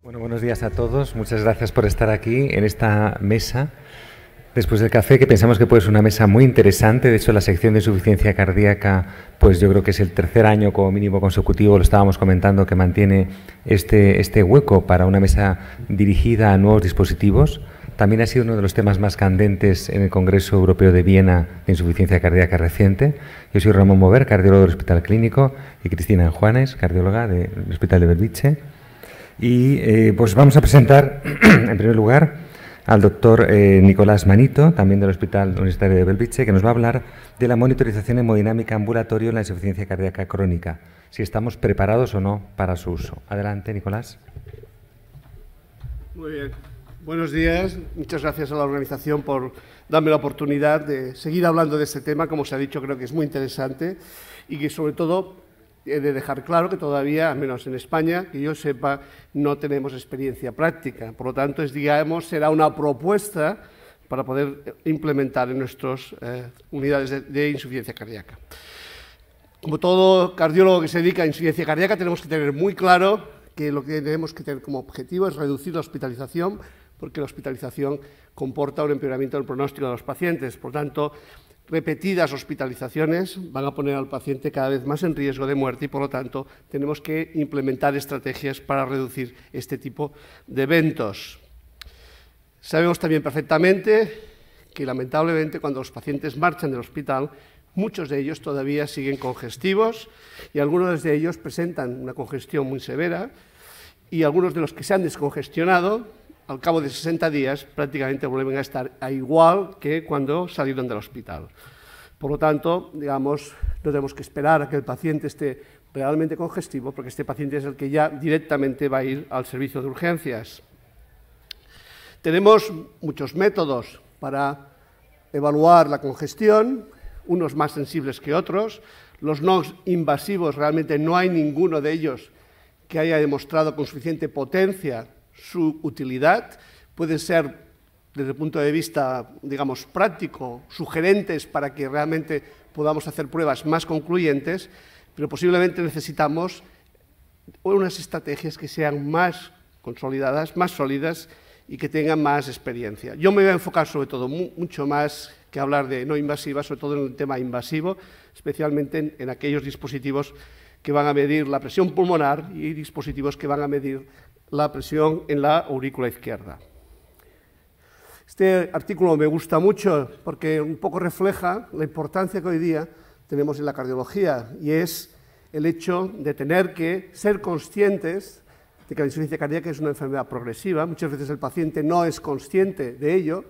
Bueno, buenos días a todos. Muchas gracias por estar aquí en esta mesa después del café, que pensamos que puede ser una mesa muy interesante. De hecho, la sección de insuficiencia cardíaca, pues yo creo que es el tercer año como mínimo consecutivo, lo estábamos comentando, que mantiene este hueco para una mesa dirigida a nuevos dispositivos. También ha sido uno de los temas más candentes en el Congreso Europeo de Viena de Insuficiencia Cardíaca reciente. Yo soy Ramón Mover, cardiólogo del Hospital Clínico, y Cristina Juanes, cardióloga del Hospital de Belvitge. Y pues vamos a presentar, en primer lugar, al doctor Nicolás Manito, también del Hospital Universitario de Belvitge, que nos va a hablar de la monitorización hemodinámica ambulatorio en la insuficiencia cardíaca crónica, si estamos preparados o no para su uso. Adelante, Nicolás. Muy bien. Buenos días. Muchas gracias a la organización por darme la oportunidad de seguir hablando de este tema. Como se ha dicho, creo que es muy interesante y que, sobre todo, he de dejar claro que todavía, al menos en España, que yo sepa, no tenemos experiencia práctica. Por lo tanto, será una propuesta para poder implementar en nuestras unidades de insuficiencia cardíaca. Como todo cardiólogo que se dedica a insuficiencia cardíaca, tenemos que tener muy claro que lo que tenemos que tener como objetivo es reducir la hospitalización, porque la hospitalización comporta un empeoramiento del pronóstico de los pacientes. Por tanto, repetidas hospitalizaciones van a poner al paciente cada vez más en riesgo de muerte y, por lo tanto, tenemos que implementar estrategias para reducir este tipo de eventos. Sabemos también perfectamente que, lamentablemente, cuando los pacientes marchan del hospital, muchos de ellos todavía siguen congestivos y algunos de ellos presentan una congestión muy severa, y algunos de los que se han descongestionado, al cabo de 60 días, prácticamente vuelven a estar a igual que cuando salieron del hospital. Por lo tanto, digamos, no tenemos que esperar a que el paciente esté realmente congestivo, porque este paciente es el que ya directamente va a ir al servicio de urgencias. Tenemos muchos métodos para evaluar la congestión, unos más sensibles que otros. Los no invasivos, realmente no hay ninguno de ellos que haya demostrado con suficiente potencia su utilidad. Pueden ser, desde el punto de vista, digamos, práctico, sugerentes para que realmente podamos hacer pruebas más concluyentes, pero posiblemente necesitamos unas estrategias que sean más consolidadas, más sólidas y que tengan más experiencia. Yo me voy a enfocar sobre todo mucho más que hablar de no invasivas, sobre todo en el tema invasivo, especialmente en aquellos dispositivos que van a medir la presión pulmonar y dispositivos que van a medir la presión en la aurícula izquierda. Este artículo me gusta mucho porque un poco refleja la importancia que hoy día tenemos en la cardiología, y es el hecho de tener que ser conscientes de que la insuficiencia cardíaca es una enfermedad progresiva. Muchas veces el paciente no es consciente de ello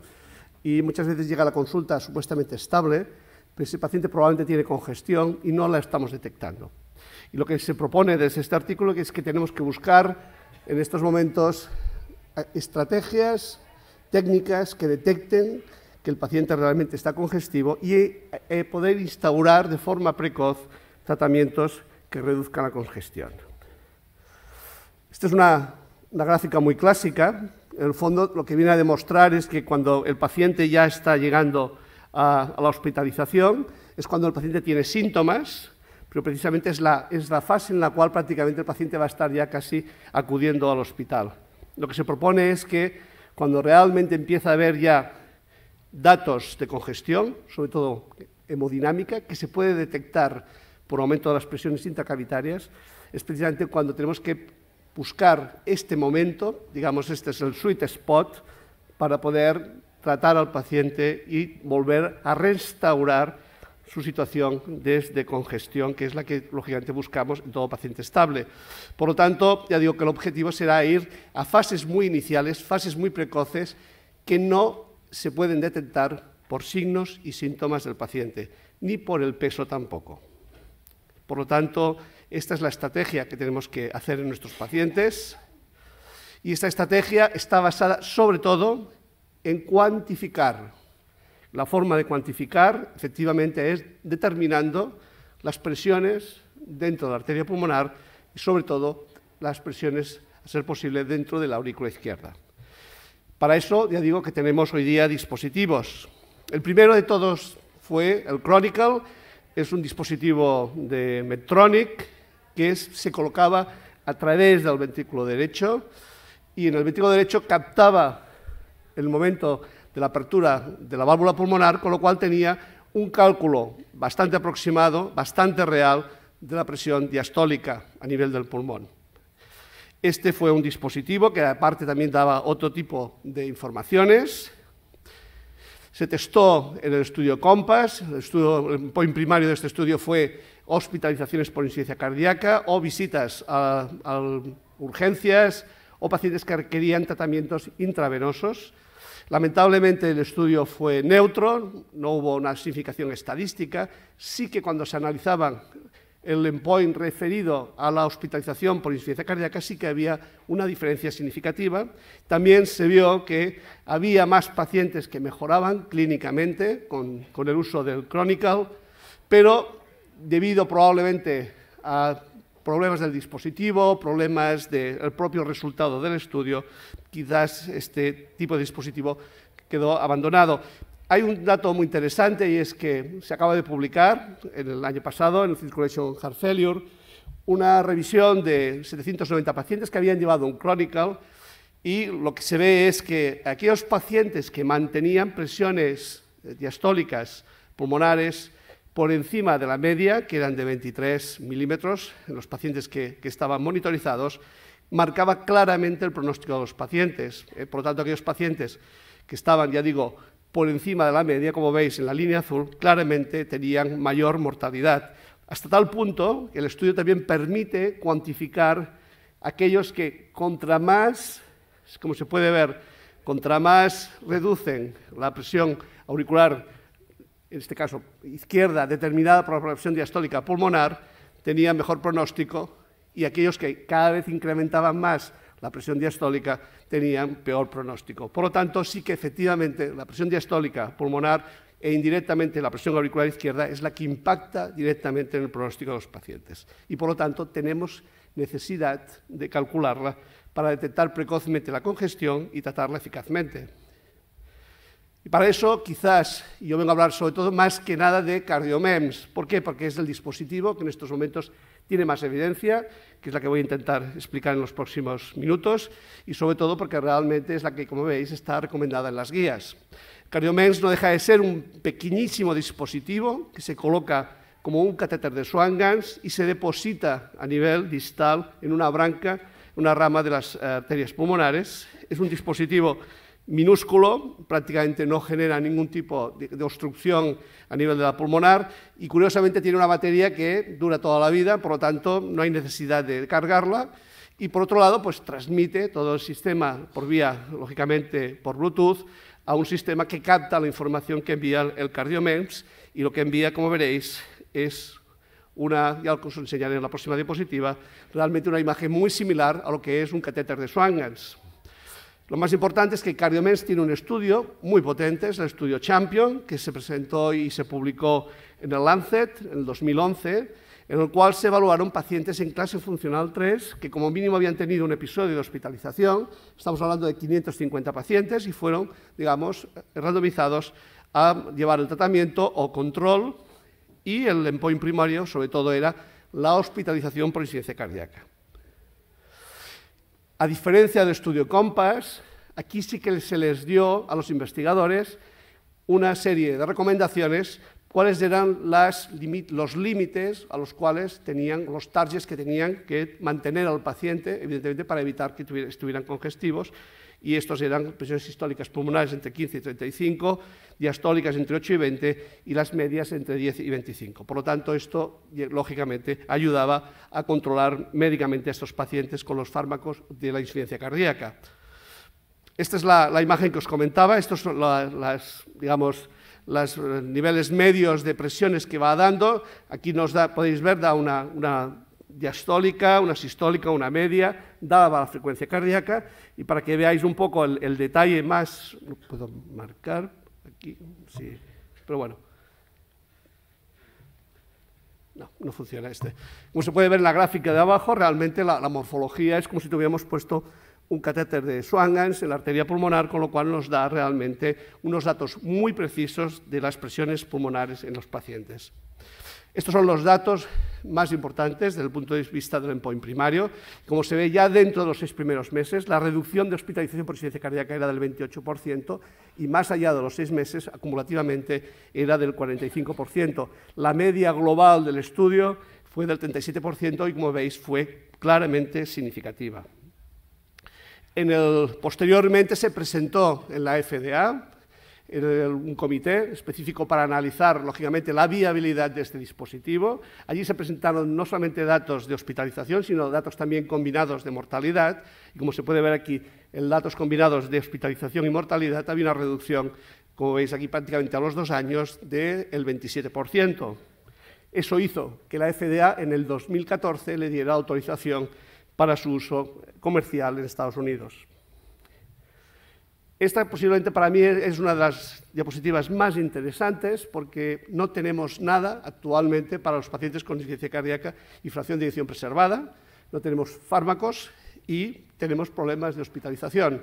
y muchas veces llega a la consulta supuestamente estable, pero ese paciente probablemente tiene congestión y no la estamos detectando. Y lo que se propone desde este artículo es que tenemos que buscar en estos momentos estrategias, técnicas que detecten que el paciente realmente está congestivo y poder instaurar de forma precoz tratamientos que reduzcan la congestión. Esta es una gráfica muy clásica. En el fondo, lo que viene a demostrar es que cuando el paciente ya está llegando a la hospitalización, es cuando el paciente tiene síntomas, pero precisamente es la fase en la cual prácticamente el paciente va a estar ya casi acudiendo al hospital. Lo que se propone es que cuando realmente empieza a haber ya datos de congestión, sobre todo hemodinámica, que se puede detectar por aumento de las presiones intracavitarias, es precisamente cuando tenemos que buscar este momento, digamos, este es el sweet spot, para poder tratar al paciente y volver a restaurar su situación desde congestión, que es la que lógicamente buscamos en todo paciente estable. Por lo tanto, ya digo que el objetivo será ir a fases muy iniciales, fases muy precoces, que no se pueden detectar por signos y síntomas del paciente, ni por el peso tampoco. Por lo tanto, esta es la estrategia que tenemos que hacer en nuestros pacientes, y esta estrategia está basada sobre todo en cuantificar. La forma de cuantificar, efectivamente, es determinando las presiones dentro de la arteria pulmonar y, sobre todo, las presiones, a ser posible, dentro de la aurícula izquierda. Para eso, ya digo que tenemos hoy día dispositivos. El primero de todos fue el Chronicle. Es un dispositivo de Medtronic que se colocaba a través del ventrículo derecho y en el ventrículo derecho captaba el momento de la apertura de la válvula pulmonar, con lo cual tenía un cálculo bastante aproximado, bastante real, de la presión diastólica a nivel del pulmón. Este fue un dispositivo que aparte también daba otro tipo de informaciones. Se testó en el estudio COMPASS, el point primario de este estudio fue hospitalizaciones por insuficiencia cardíaca o visitas a urgencias o pacientes que requerían tratamientos intravenosos. Lamentablemente el estudio fue neutro, no hubo una significación estadística, sí que cuando se analizaban el endpoint referido a la hospitalización por insuficiencia cardíaca sí que había una diferencia significativa. También se vio que había más pacientes que mejoraban clínicamente con el uso del Chronicle, pero debido probablemente a problemas del dispositivo, problemas del propio resultado del estudio, quizás este tipo de dispositivo quedó abandonado. Hay un dato muy interesante y es que se acaba de publicar en el año pasado en el Circulation Heart Failure una revisión de 790 pacientes que habían llevado un Chronicle y lo que se ve es que aquellos pacientes que mantenían presiones diastólicas pulmonares por encima de la media, que eran de 23 milímetros, en los pacientes que estaban monitorizados, marcaba claramente el pronóstico de los pacientes. Por lo tanto, aquellos pacientes que estaban, ya digo, por encima de la media, como veis en la línea azul, claramente tenían mayor mortalidad. Hasta tal punto que el estudio también permite cuantificar aquellos que contra más, como se puede ver, contra más reducen la presión auricular, en este caso izquierda, determinada por la presión diastólica pulmonar, tenían mejor pronóstico y aquellos que cada vez incrementaban más la presión diastólica tenían peor pronóstico. Por lo tanto, sí que efectivamente la presión diastólica pulmonar e indirectamente la presión auricular izquierda es la que impacta directamente en el pronóstico de los pacientes. Y por lo tanto, tenemos necesidad de calcularla para detectar precozmente la congestión y tratarla eficazmente. Y para eso, quizás, yo vengo a hablar sobre todo más que nada de CardioMEMS. ¿Por qué? Porque es el dispositivo que en estos momentos tiene más evidencia, que es la que voy a intentar explicar en los próximos minutos, y sobre todo porque realmente es la que, como veis, está recomendada en las guías. CardioMEMS no deja de ser un pequeñísimo dispositivo que se coloca como un catéter de Swan-Ganz y se deposita a nivel distal en una branca, una rama de las arterias pulmonares. Es un dispositivo minúsculo, prácticamente no genera ningún tipo de obstrucción a nivel de la pulmonar y curiosamente tiene una batería que dura toda la vida, por lo tanto no hay necesidad de cargarla y por otro lado pues transmite todo el sistema por vía, lógicamente por Bluetooth, a un sistema que capta la información que envía el CardioMEMS y lo que envía, como veréis, es ya os enseñaré en la próxima diapositiva, realmente una imagen muy similar a lo que es un catéter de Swan-Ganz. Lo más importante es que CardioMEMS tiene un estudio muy potente, es el estudio Champion, que se presentó y se publicó en el Lancet en el 2011, en el cual se evaluaron pacientes en clase funcional 3 que como mínimo habían tenido un episodio de hospitalización, estamos hablando de 550 pacientes, y fueron, digamos, randomizados a llevar el tratamiento o control, y el endpoint primario, sobre todo, era la hospitalización por insuficiencia cardíaca. A diferencia del estudio COMPASS, aquí sí que se les dio a los investigadores una serie de recomendaciones, cuáles eran los límites a los cuales tenían, los targets que tenían que mantener al paciente, evidentemente para evitar que estuvieran congestivos, y estos eran presiones sistólicas pulmonares entre 15 y 35, diastólicas entre 8 y 20 y las medias entre 10 y 25. Por lo tanto, esto, lógicamente, ayudaba a controlar médicamente a estos pacientes con los fármacos de la insuficiencia cardíaca. Esta es la imagen que os comentaba. Estos son los niveles medios de presiones que va dando. Aquí podéis ver, da una diastólica, una sistólica, una media, dada la frecuencia cardíaca, y para que veáis un poco el detalle más, lo puedo marcar aquí, sí, pero bueno, no funciona este. Como se puede ver en la gráfica de abajo, realmente la morfología es como si tuviéramos puesto un catéter de Swan-Ganz en la arteria pulmonar, con lo cual nos da realmente unos datos muy precisos de las presiones pulmonares en los pacientes. Estos son los datos más importantes desde el punto de vista del endpoint primario. Como se ve ya dentro de los 6 primeros meses, la reducción de hospitalización por insuficiencia cardíaca era del 28% y más allá de los 6 meses, acumulativamente, era del 45%. La media global del estudio fue del 37% y, como veis, fue claramente significativa. Posteriormente se presentó en la FDA un comité específico para analizar, lógicamente, la viabilidad de este dispositivo. Allí se presentaron no solamente datos de hospitalización, sino datos también combinados de mortalidad. Y como se puede ver aquí, en datos combinados de hospitalización y mortalidad había una reducción, como veis aquí, prácticamente a los 2 años del 27%. Eso hizo que la FDA en el 2014 le diera autorización para su uso comercial en Estados Unidos. Esta posiblemente para mí es una de las diapositivas más interesantes porque no tenemos nada actualmente para los pacientes con insuficiencia cardíaca y fracción de eyección preservada, no tenemos fármacos y tenemos problemas de hospitalización.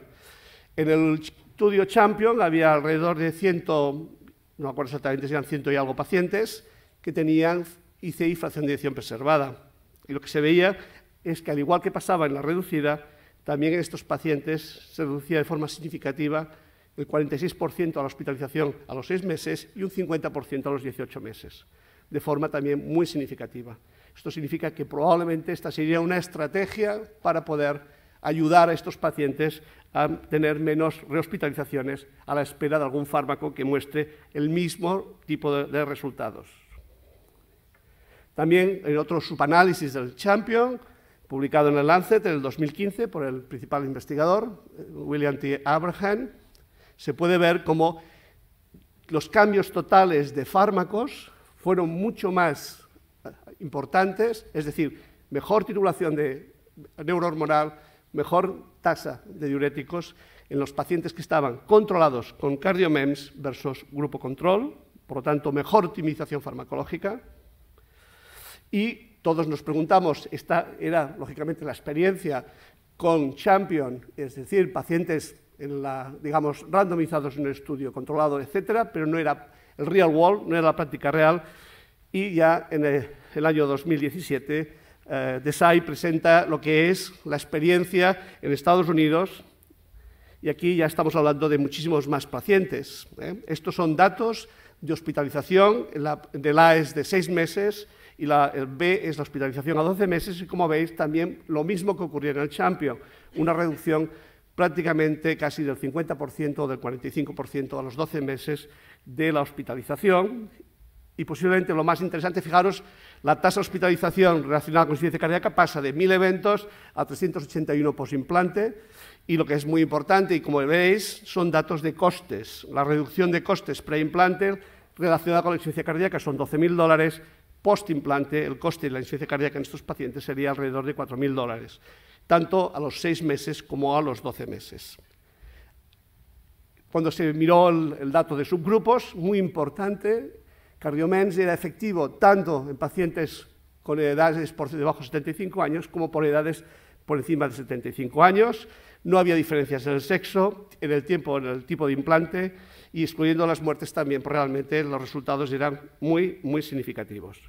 En el estudio Champion había alrededor de 100, no me acuerdo exactamente si eran 100 y algo pacientes que tenían ICI fracción de eyección preservada. Y lo que se veía es que, al igual que pasaba en la reducida, también en estos pacientes se reducía de forma significativa el 46% a la hospitalización a los 6 meses y un 50% a los 18 meses, de forma también muy significativa. Esto significa que probablemente esta sería una estrategia para poder ayudar a estos pacientes a tener menos rehospitalizaciones a la espera de algún fármaco que muestre el mismo tipo de resultados. También en otro subanálisis del Champion, publicado en el Lancet en el 2015 por el principal investigador, William T. Abraham, se puede ver cómo los cambios totales de fármacos fueron mucho más importantes, es decir, mejor titulación de neurohormonal, mejor tasa de diuréticos en los pacientes que estaban controlados con CardioMEMS versus grupo control, por lo tanto, mejor optimización farmacológica. Y todos nos preguntamos, esta era lógicamente la experiencia con Champion, es decir, pacientes digamos, randomizados en un estudio controlado, etcétera, pero no era el real world, no era la práctica real. Y ya en el año 2017, Desai presenta lo que es la experiencia en Estados Unidos, y aquí ya estamos hablando de muchísimos más pacientes. Estos son datos de hospitalización, el A es de 6 meses, y el B es la hospitalización a 12 meses, y como veis también lo mismo que ocurrió en el Champion, una reducción prácticamente casi del 50% o del 45% a los 12 meses de la hospitalización. Y posiblemente lo más interesante, fijaros, la tasa de hospitalización relacionada con insuficiencia cardíaca pasa de 1.000 eventos a 381 posimplante, y lo que es muy importante, y como veis, son datos de costes. La reducción de costes preimplante relacionada con la insuficiencia cardíaca son $12.000, postimplante, el coste de la insuficiencia cardíaca en estos pacientes sería alrededor de $4.000, tanto a los 6 meses como a los 12 meses. Cuando se miró el dato de subgrupos, muy importante, CardioMEMS era efectivo tanto en pacientes con edades por debajo de 75 años como por edades por encima de 75 años. No había diferencias en el sexo, en el tipo de implante, y excluyendo las muertes también, porque realmente los resultados eran muy, muy significativos.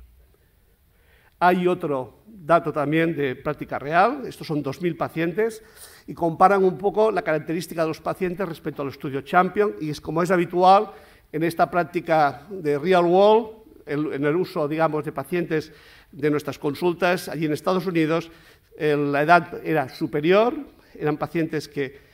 Hay otro dato también de práctica real, estos son 2.000 pacientes, y comparan un poco la característica de los pacientes respecto al estudio Champion, y es como es habitual en esta práctica de real world, en el uso, digamos, de pacientes de nuestras consultas, allí en Estados Unidos, la edad era superior, eran pacientes que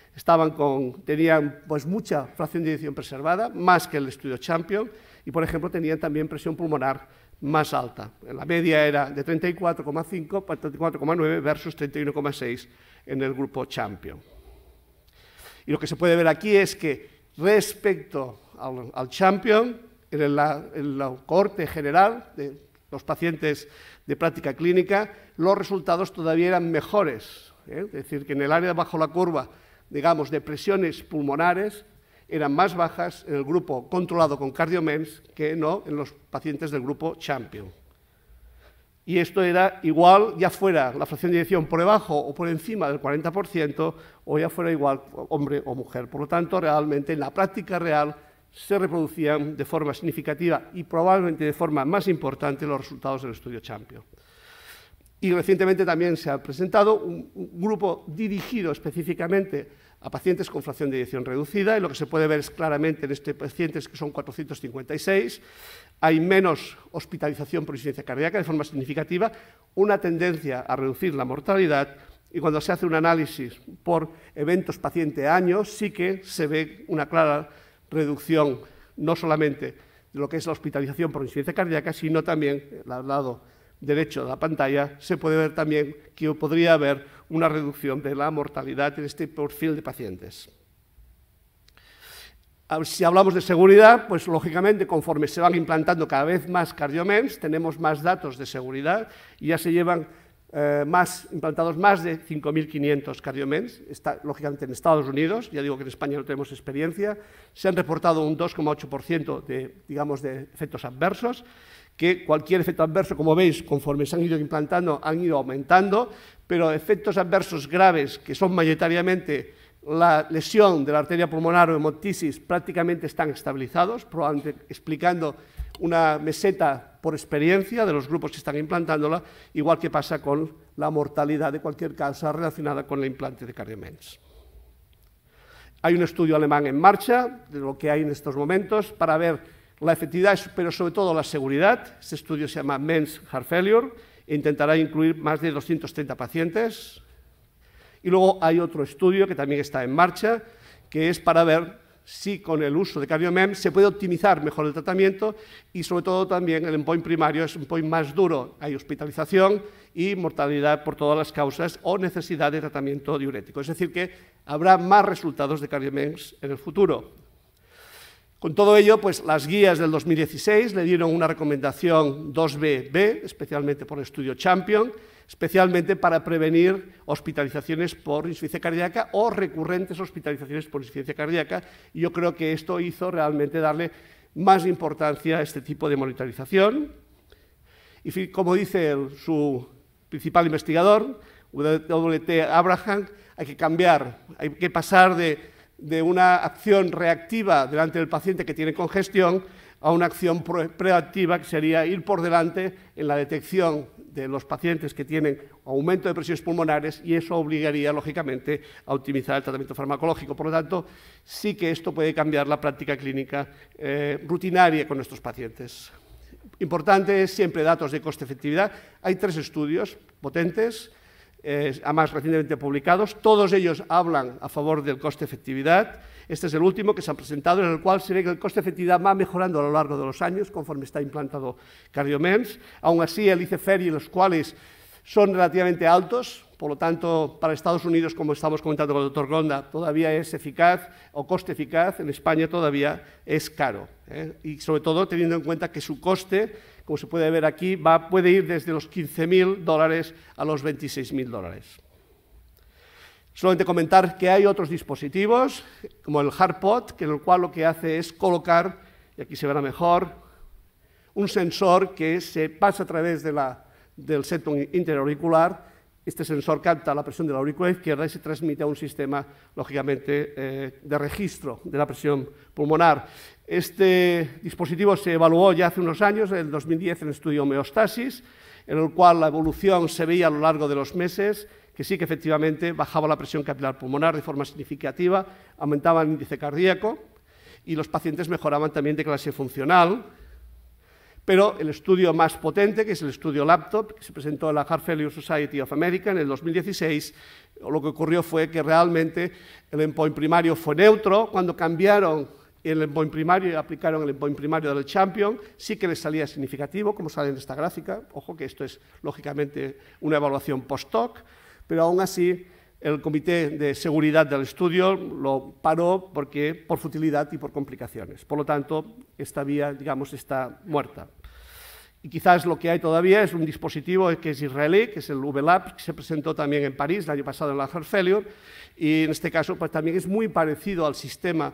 tenían pues mucha fracción de eyección preservada, más que el estudio Champion, y por ejemplo tenían también presión pulmonar más alta. La media era de 34,5 para 34,9 versus 31,6 en el grupo Champion. Y lo que se puede ver aquí es que respecto al Champion, en la cohorte general de los pacientes de práctica clínica, los resultados todavía eran mejores. Es decir, que en el área bajo la curva, digamos, de presiones pulmonares, eran más bajas en el grupo controlado con CardioMEMS que no en los pacientes del grupo Champion. y esto era igual, ya fuera la fracción de eyección por debajo o por encima del 40%, o ya fuera igual hombre o mujer. Por lo tanto, realmente en la práctica real se reproducían de forma significativa y probablemente de forma más importante los resultados del estudio Champion. Y recientemente también se ha presentado un grupo dirigido específicamente a pacientes con fracción de eyección reducida, y lo que se puede ver es claramente en estos pacientes, que son 456, hay menos hospitalización por insuficiencia cardíaca de forma significativa, una tendencia a reducir la mortalidad, y cuando se hace un análisis por eventos paciente-año, sí que se ve una clara reducción, no solamente de lo que es la hospitalización por insuficiencia cardíaca, sino también, al lado derecho de la pantalla, se puede ver también que podría haber una reducción de la mortalidad en este perfil de pacientes. Si hablamos de seguridad, pues lógicamente conforme se van implantando cada vez más CardioMEMS, tenemos más datos de seguridad y ya se llevan implantados más de 5.500 CardioMEMS, lógicamente en Estados Unidos, ya digo que en España no tenemos experiencia, se han reportado un 2,8% de efectos adversos, que cualquier efecto adverso, como veis, conforme se han ido implantando, han ido aumentando, pero efectos adversos graves, que son mayoritariamente la lesión de la arteria pulmonar o hemoptisis, prácticamente están estabilizados, probablemente explicando una meseta por experiencia de los grupos que están implantándola, igual que pasa con la mortalidad de cualquier causa relacionada con el implante de CardioMEMS. Hay un estudio alemán en marcha, de lo que hay en estos momentos, para ver la efectividad, pero sobre todo la seguridad. Este estudio se llama MEMS Heart Failure e intentará incluir más de 230 pacientes. Y luego hay otro estudio que también está en marcha, que es para ver si con el uso de CardioMEMS se puede optimizar mejor el tratamiento, y sobre todo también el endpoint primario es un endpoint más duro. Hay hospitalización y mortalidad por todas las causas o necesidad de tratamiento diurético. Es decir, que habrá más resultados de CardioMEMS en el futuro. Con todo ello, pues las guías del 2016 le dieron una recomendación 2B, especialmente por el estudio Champion, especialmente para prevenir hospitalizaciones por insuficiencia cardíaca o recurrentes hospitalizaciones por insuficiencia cardíaca, y yo creo que esto hizo realmente darle más importancia a este tipo de monitorización. Y como dice su principal investigador, W.T. Abraham, hay que cambiar, hay que pasar de una acción reactiva delante del paciente que tiene congestión a una acción proactiva, que sería ir por delante en la detección de los pacientes que tienen aumento de presiones pulmonares, y eso obligaría, lógicamente, a optimizar el tratamiento farmacológico. Por lo tanto, sí que esto puede cambiar la práctica clínica rutinaria con nuestros pacientes. Importante es siempre datos de coste-efectividad. Hay 3 estudios potentes, además recientemente publicados, todos ellos hablan a favor del coste-efectividad. Este es el último que se ha presentado, en el cual se ve que el coste-efectividad va mejorando a lo largo de los años conforme está implantado CardioMEMS. Aún así, el ICFER y los cuales son relativamente altos, por lo tanto, para Estados Unidos, como estamos comentando con el doctor Gonda, todavía es eficaz o coste eficaz. En España todavía es caro, y sobre todo teniendo en cuenta que su coste, como se puede ver aquí, puede ir desde los $15.000 a los $26.000. Solamente comentar que hay otros dispositivos, como el HeartPod, en el cual lo que hace es colocar, y aquí se verá mejor, un sensor que se pasa a través del septum interauricular. Este sensor capta la presión de la aurícula izquierda y se transmite a un sistema, lógicamente, de registro de la presión pulmonar. Este dispositivo se evaluó ya hace unos años, en el 2010, en el estudio Homeostasis, en el cual la evolución se veía a lo largo de los meses, que sí que efectivamente bajaba la presión capilar pulmonar de forma significativa, aumentaba el índice cardíaco y los pacientes mejoraban también de clase funcional. Pero el estudio más potente, que es el estudio Laptop, que se presentó en la Heart Failure Society of America en el 2016, lo que ocurrió fue que realmente el endpoint primario fue neutro. Cuando cambiaron el endpoint primario y aplicaron el endpoint primario del Champion, sí que les salía significativo, como sale en esta gráfica. Ojo que esto es, lógicamente, una evaluación post-hoc, pero aún así el comité de seguridad del estudio lo paró por futilidad y por complicaciones. Por lo tanto, esta vía, digamos, está muerta. Y quizás lo que hay todavía es un dispositivo que es israelí, que es el VLab, que se presentó también en París el año pasado en la Heart Failure, y en este caso pues, también es muy parecido al sistema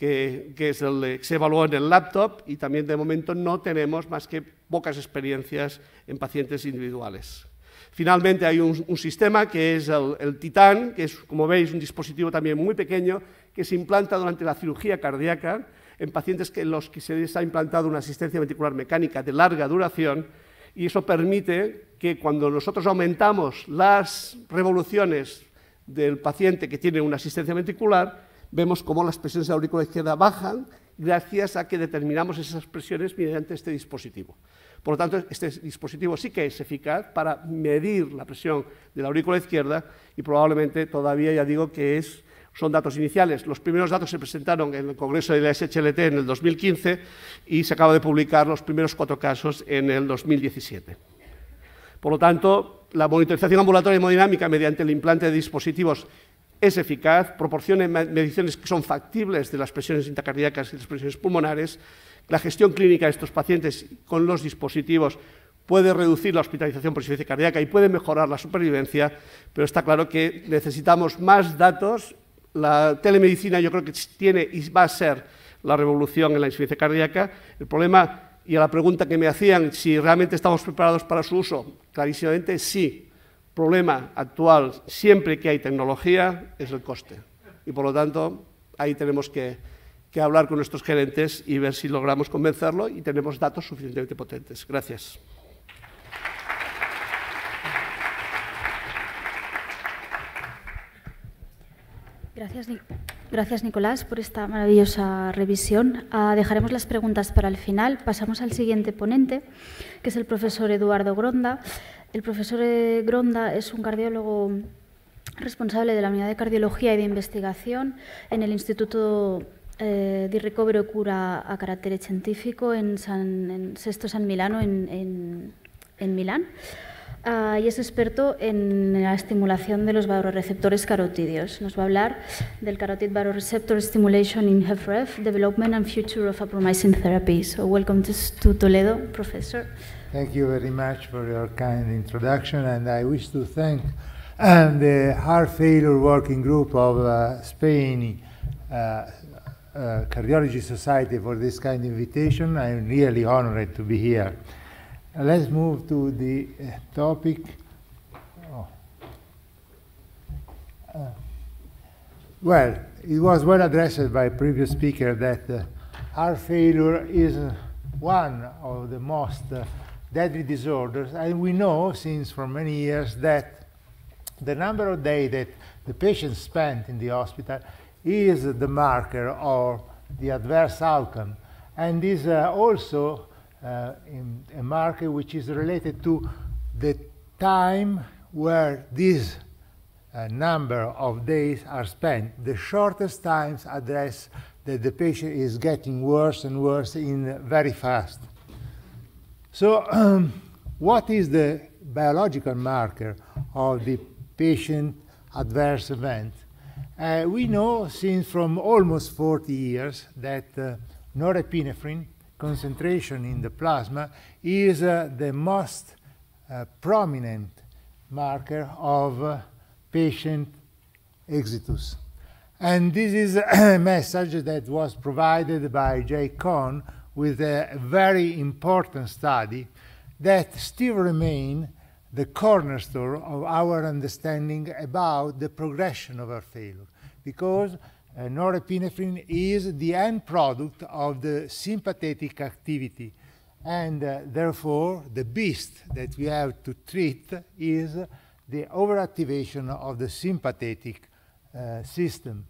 que es el que se evaluó en el laptop, y también de momento no tenemos más que pocas experiencias en pacientes individuales. Finalmente hay un sistema que es el Titan, que es, como veis, un dispositivo también muy pequeño que se implanta durante la cirugía cardíaca en pacientes en los que se les ha implantado una asistencia ventricular mecánica de larga duración, y eso permite que cuando nosotros aumentamos las revoluciones del paciente que tiene una asistencia ventricular, vemos cómo las presiones de la aurícula izquierda bajan gracias a que determinamos esas presiones mediante este dispositivo. Por lo tanto, este dispositivo sí que es eficaz para medir la presión de la aurícula izquierda, y probablemente todavía, ya digo, que son datos iniciales. Los primeros datos se presentaron en el Congreso de la SHLT en el 2015 y se acaba de publicar los primeros 4 casos en el 2017. Por lo tanto, la monitorización ambulatoria hemodinámica mediante el implante de dispositivos es eficaz, proporciona mediciones que son factibles de las presiones intracardíacas y las presiones pulmonares. La gestión clínica de estos pacientes con los dispositivos puede reducir la hospitalización por insuficiencia cardíaca y puede mejorar la supervivencia, pero está claro que necesitamos más datos. La telemedicina yo creo que tiene y va a ser la revolución en la insuficiencia cardíaca. El problema, y a la pregunta que me hacían, si realmente estamos preparados para su uso, clarísimamente sí. El problema actual, siempre que hay tecnología, es el coste. Y por lo tanto, ahí tenemos que hablar con nuestros gerentes y ver si logramos convencerlo y tenemos datos suficientemente potentes. Gracias. Gracias, Nicolás, por esta maravillosa revisión. Dejaremos las preguntas para el final. Pasamos al siguiente ponente, que es el profesor Eduardo Gronda. El profesor Gronda es un cardiólogo responsable de la unidad de cardiología y de investigación en el Instituto di Ricovero e Cura a carattere scientifico en Sesto San Milano, en Milán. Y es experto en la estimulación de los vasoreceptores carotídeos. Nos va a hablar del Carotid Baroreceptor Stimulation in HFrEF, Development and Future of a Promising Therapy. So welcome to Toledo, Professor. Thank you very much for your kind introduction, and I wish to thank the Heart Failure Working Group of Spain Cardiology Society for this kind of invitation. I'm really honored to be here. Let's move to the topic. Well, it was well addressed by a previous speaker that heart failure is one of the most deadly disorders, and we know since for many years that the number of days that the patient spent in the hospital is the marker of the adverse outcome, and is also a marker which is related to the time where this number of days are spent. The shortest times address that the patient is getting worse and worse in very fast. So what is the biological marker of the patient adverse event? We know since from almost 40 years that norepinephrine concentration in the plasma is the most prominent marker of patient exitus. And this is a message that was provided by Jay Cohn with a very important study that still remain the cornerstone of our understanding about the progression of heart failure, because norepinephrine is the end product of the sympathetic activity, and therefore the beast that we have to treat is the overactivation of the sympathetic system.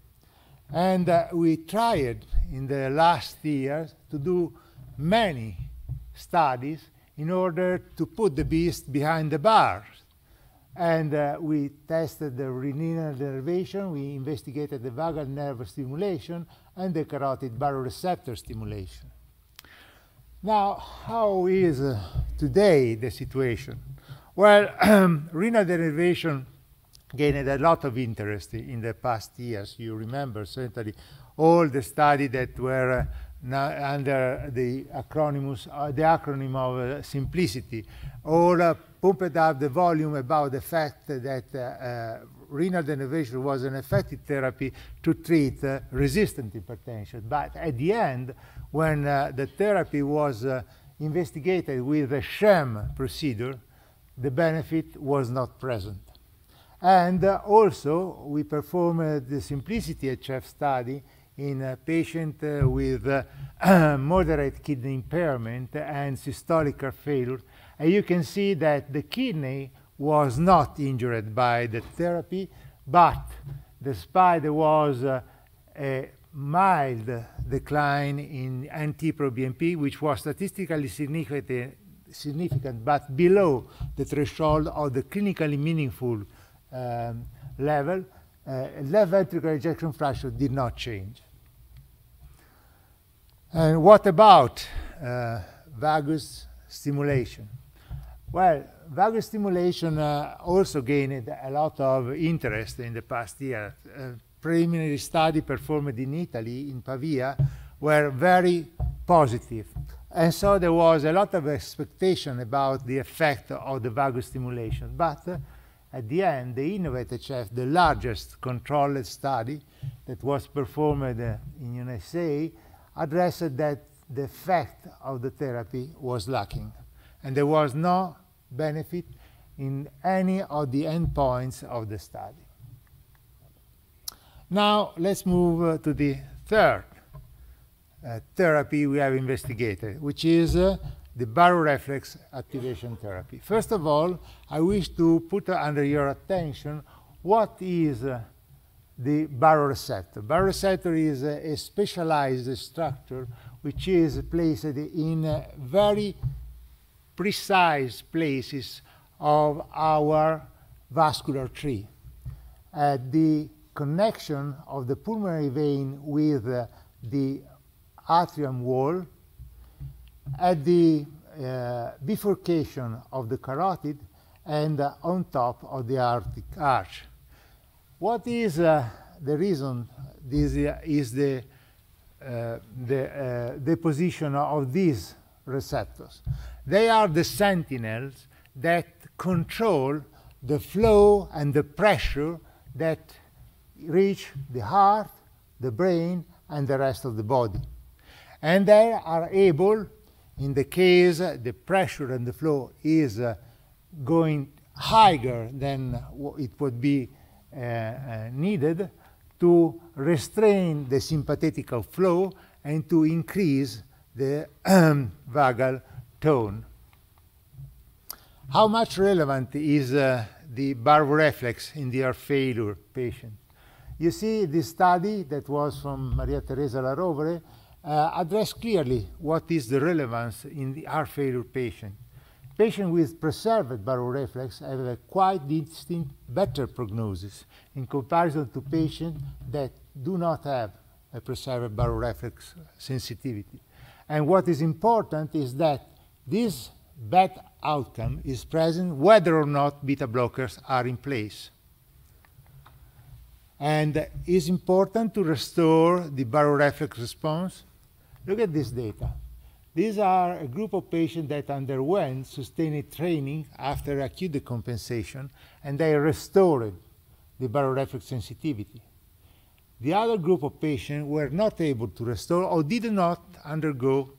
And we tried in the last years to do many studies in order to put the beast behind the bars. And we tested the reninal denervation, we investigated the vagal nerve stimulation, and the carotid baroreceptor stimulation. Now, how is today the situation? Well, renal denervation gained a lot of interest in the past years. You remember certainly all the studies that were under the acronym of simplicity, all pumped up the volume about the fact that renal denervation was an effective therapy to treat resistant hypertension. But at the end, when the therapy was investigated with a sham procedure, the benefit was not present. And also, we performed the SimpliciT-HF study in a patient with moderate kidney impairment and systolic heart failure. And you can see that the kidney was not injured by the therapy, but despite there was a mild decline in NT-proBNP, which was statistically significant, but below the threshold of the clinically meaningful level, left ventricular ejection fraction did not change. And what about vagus stimulation? Well, vagus stimulation also gained a lot of interest in the past year. Preliminary study performed in Italy, in Pavia, were very positive. And so there was a lot of expectation about the effect of the vagus stimulation. But at the end, the INNOVATE-HF, the largest controlled study that was performed in USA, addressed that the effect of the therapy was lacking. And there was no benefit in any of the endpoints of the study. Now let's move to the third therapy we have investigated, which is the baroreflex activation therapy. First of all, I wish to put under your attention what is the baroreceptor. Baroreceptor is a specialized structure which is placed in very precise places of our vascular tree. At the connection of the pulmonary vein with the atrium wall, at the bifurcation of the carotid, and on top of the aortic arch. What is the reason this is the position of these receptors? They are the sentinels that control the flow and the pressure that reach the heart, the brain, and the rest of the body. And they are able, in the case the pressure and the flow is going higher than it would be needed, to restrain the sympathetic flow and to increase the vagal tone. How much relevant is the baroreflex in the heart failure patient? You see, this study that was from Maria Teresa La Rovere addressed clearly what is the relevance in the heart failure patient. Patients with preserved baroreflex have a quite distinct better prognosis in comparison to patients that do not have a preserved baroreflex sensitivity. And what is important is that this bad outcome is present whether or not beta blockers are in place. And it is important to restore the baroreflex response. Look at this data. These are a group of patients that underwent sustained training after acute decompensation, and they restored the baroreflex sensitivity. The other group of patients were not able to restore or did not undergo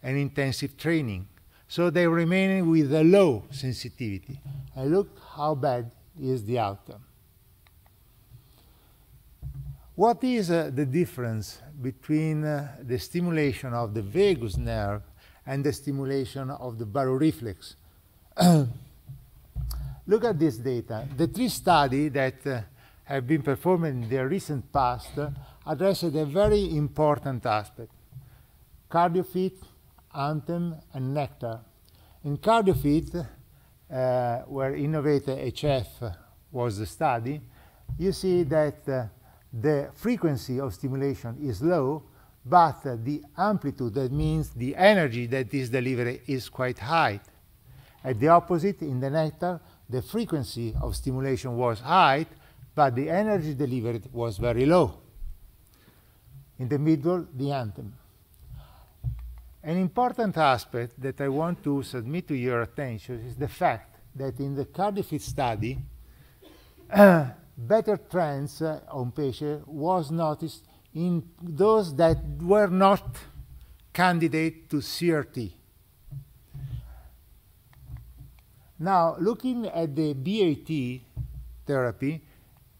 an intensive training. So they remain with a low sensitivity. And look how bad is the outcome. What is the difference between the stimulation of the vagus nerve and the stimulation of the baroreflex? Look at this data. The three studies that have been performed in the recent past addressed a very important aspect: CardioFit, ANTHEM, and NECTAR. In CardioFit, where INNOVATE-HF was the study, you see that the frequency of stimulation is low, but the amplitude, that means the energy that is delivered, is quite high. At the opposite, in the NECTAR, the frequency of stimulation was high, but the energy delivered was very low. In the middle, the ANTHEM. An important aspect that I want to submit to your attention is the fact that in the CardioFit study, better trends on patients was noticed in those that were not candidate to CRT. Now, looking at the BAT therapy,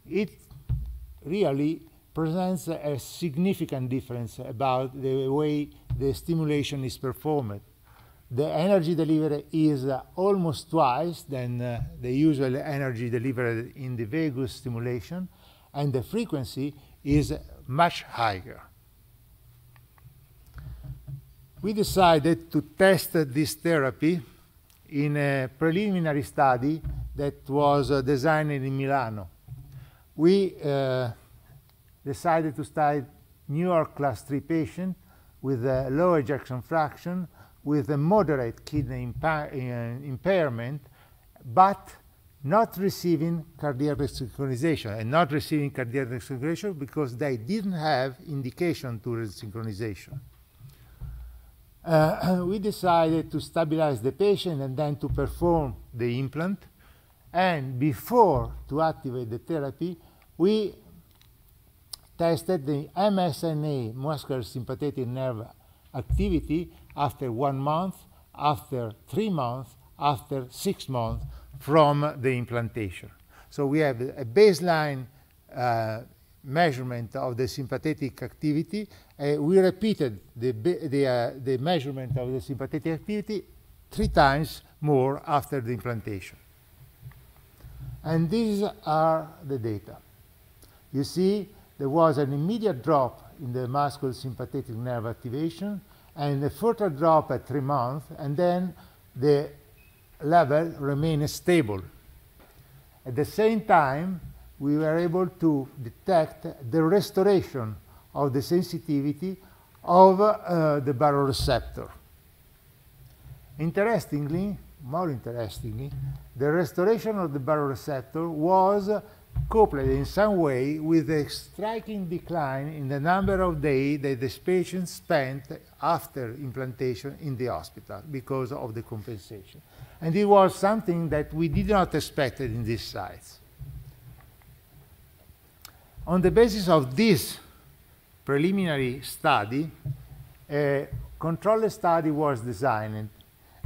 it really presents a significant difference about the way the stimulation is performed. The energy delivery is almost twice than the usual energy delivered in the vagus stimulation, and the frequency is much higher. We decided to test this therapy in a preliminary study that was designed in Milano. We decided to study New York class 3 patient with a low ejection fraction, with a moderate kidney impairment, but not receiving cardiac resynchronization, and not receiving cardiac resynchronization because they didn't have indication to resynchronization. We decided to stabilize the patient and then to perform the implant. And before to activate the therapy, we tested the MSNA, muscular sympathetic nerve activity, after 1 month, after 3 months, after 6 months from the implantation. So we have a baseline measurement of the sympathetic activity. We repeated the measurement of the sympathetic activity 3 times more after the implantation. And these are the data. You see, there was an immediate drop in the muscular sympathetic nerve activation, and a further drop at 3 months, and then the level remained stable. At the same time, we were able to detect the restoration of the sensitivity of the baroreceptor. Interestingly, more interestingly, the restoration of the baroreceptor was coupled in some way with a striking decline in the number of days that the patient spent after implantation in the hospital because of the compensation. And it was something that we did not expect in these sites. On the basis of this preliminary study, a control study was designed.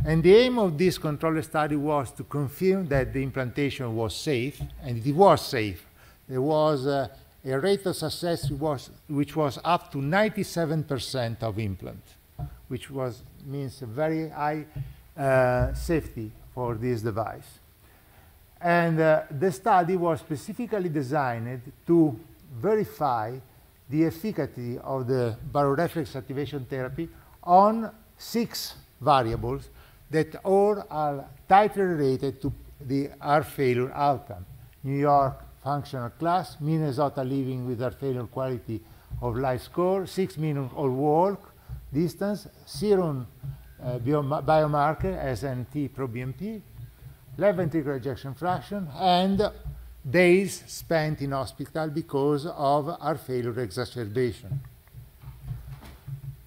And the aim of this control study was to confirm that the implantation was safe, and it was safe. There was a rate of success which was up to 97% of implant, which means a very high safety for this device. And the study was specifically designed to verify the efficacy of the baroreflex activation therapy on 6 variables that all are tightly related to the heart failure outcome. New York functional class, Minnesota living with heart failure quality of life score, 6-minute walk distance, serum biomarker, SNT-proBNP, left ventricular ejection fraction, and days spent in hospital because of heart failure exacerbation.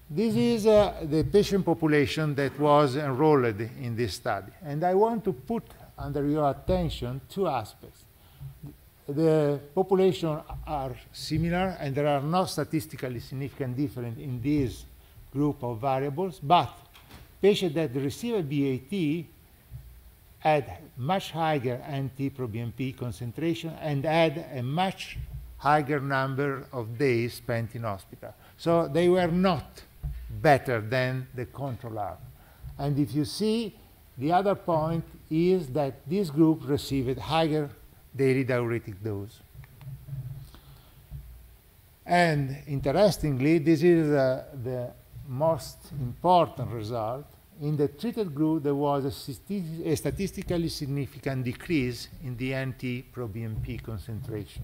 This is the patient population that was enrolled in this study. And I want to put under your attention 2 aspects. The population are similar, and there are no statistically significant difference in this group of variables, but patients that receive a BAT had much higher NT-proBNP concentration and had a much higher number of days spent in hospital. So they were not better than the control arm. And if you see, the other point is that this group received higher daily diuretic dose. And interestingly, this is the most important result. In the treated group, there was a statistically significant decrease in the NT-proBNP concentration.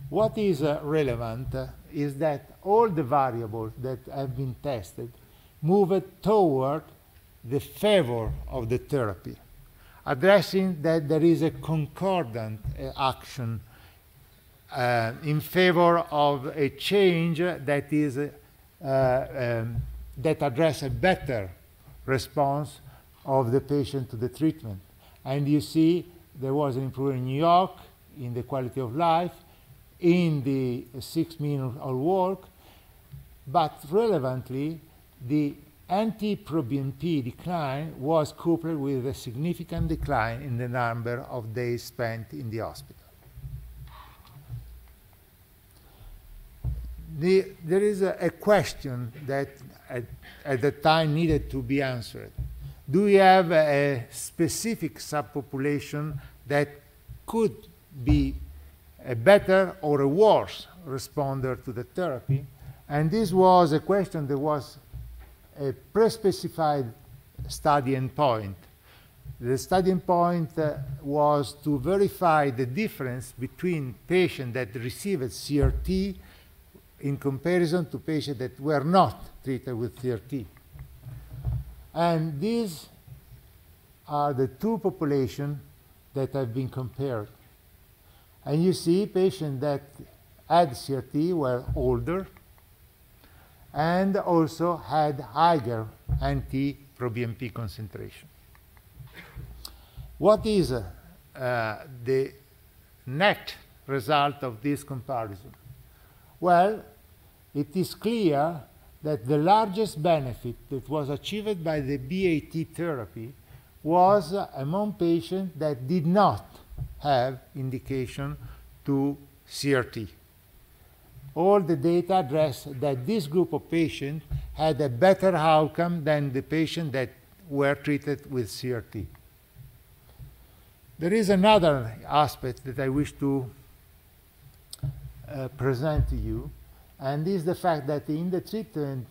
What is relevant is that all the variables that have been tested moved toward the favor of the therapy, addressing that there is a concordant action in favor of a change that is that address a better response of the patient to the treatment. And you see there was an improvement in New York, in the quality of life, in the 6 minutes of walk, but relevantly, the anti-proBNP decline was coupled with a significant decline in the number of days spent in the hospital. There is a question that at the time needed to be answered. Do we have a specific subpopulation that could be a better or a worse responder to the therapy? And this was a question that was a pre-specified study endpoint. The study endpoint was to verify the difference between patients that received CRT in comparison to patients that were not treated with CRT. And these are the two populations that have been compared. And you see patients that had CRT were older and also had higher anti-proBNP concentration. What is the net result of this comparison? Well, it is clear that the largest benefit that was achieved by the BAT therapy was among patients that did not have indication to CRT. All the data address that this group of patients had a better outcome than the patients that were treated with CRT. There is another aspect that I wish to present to you, and is the fact that in the treatment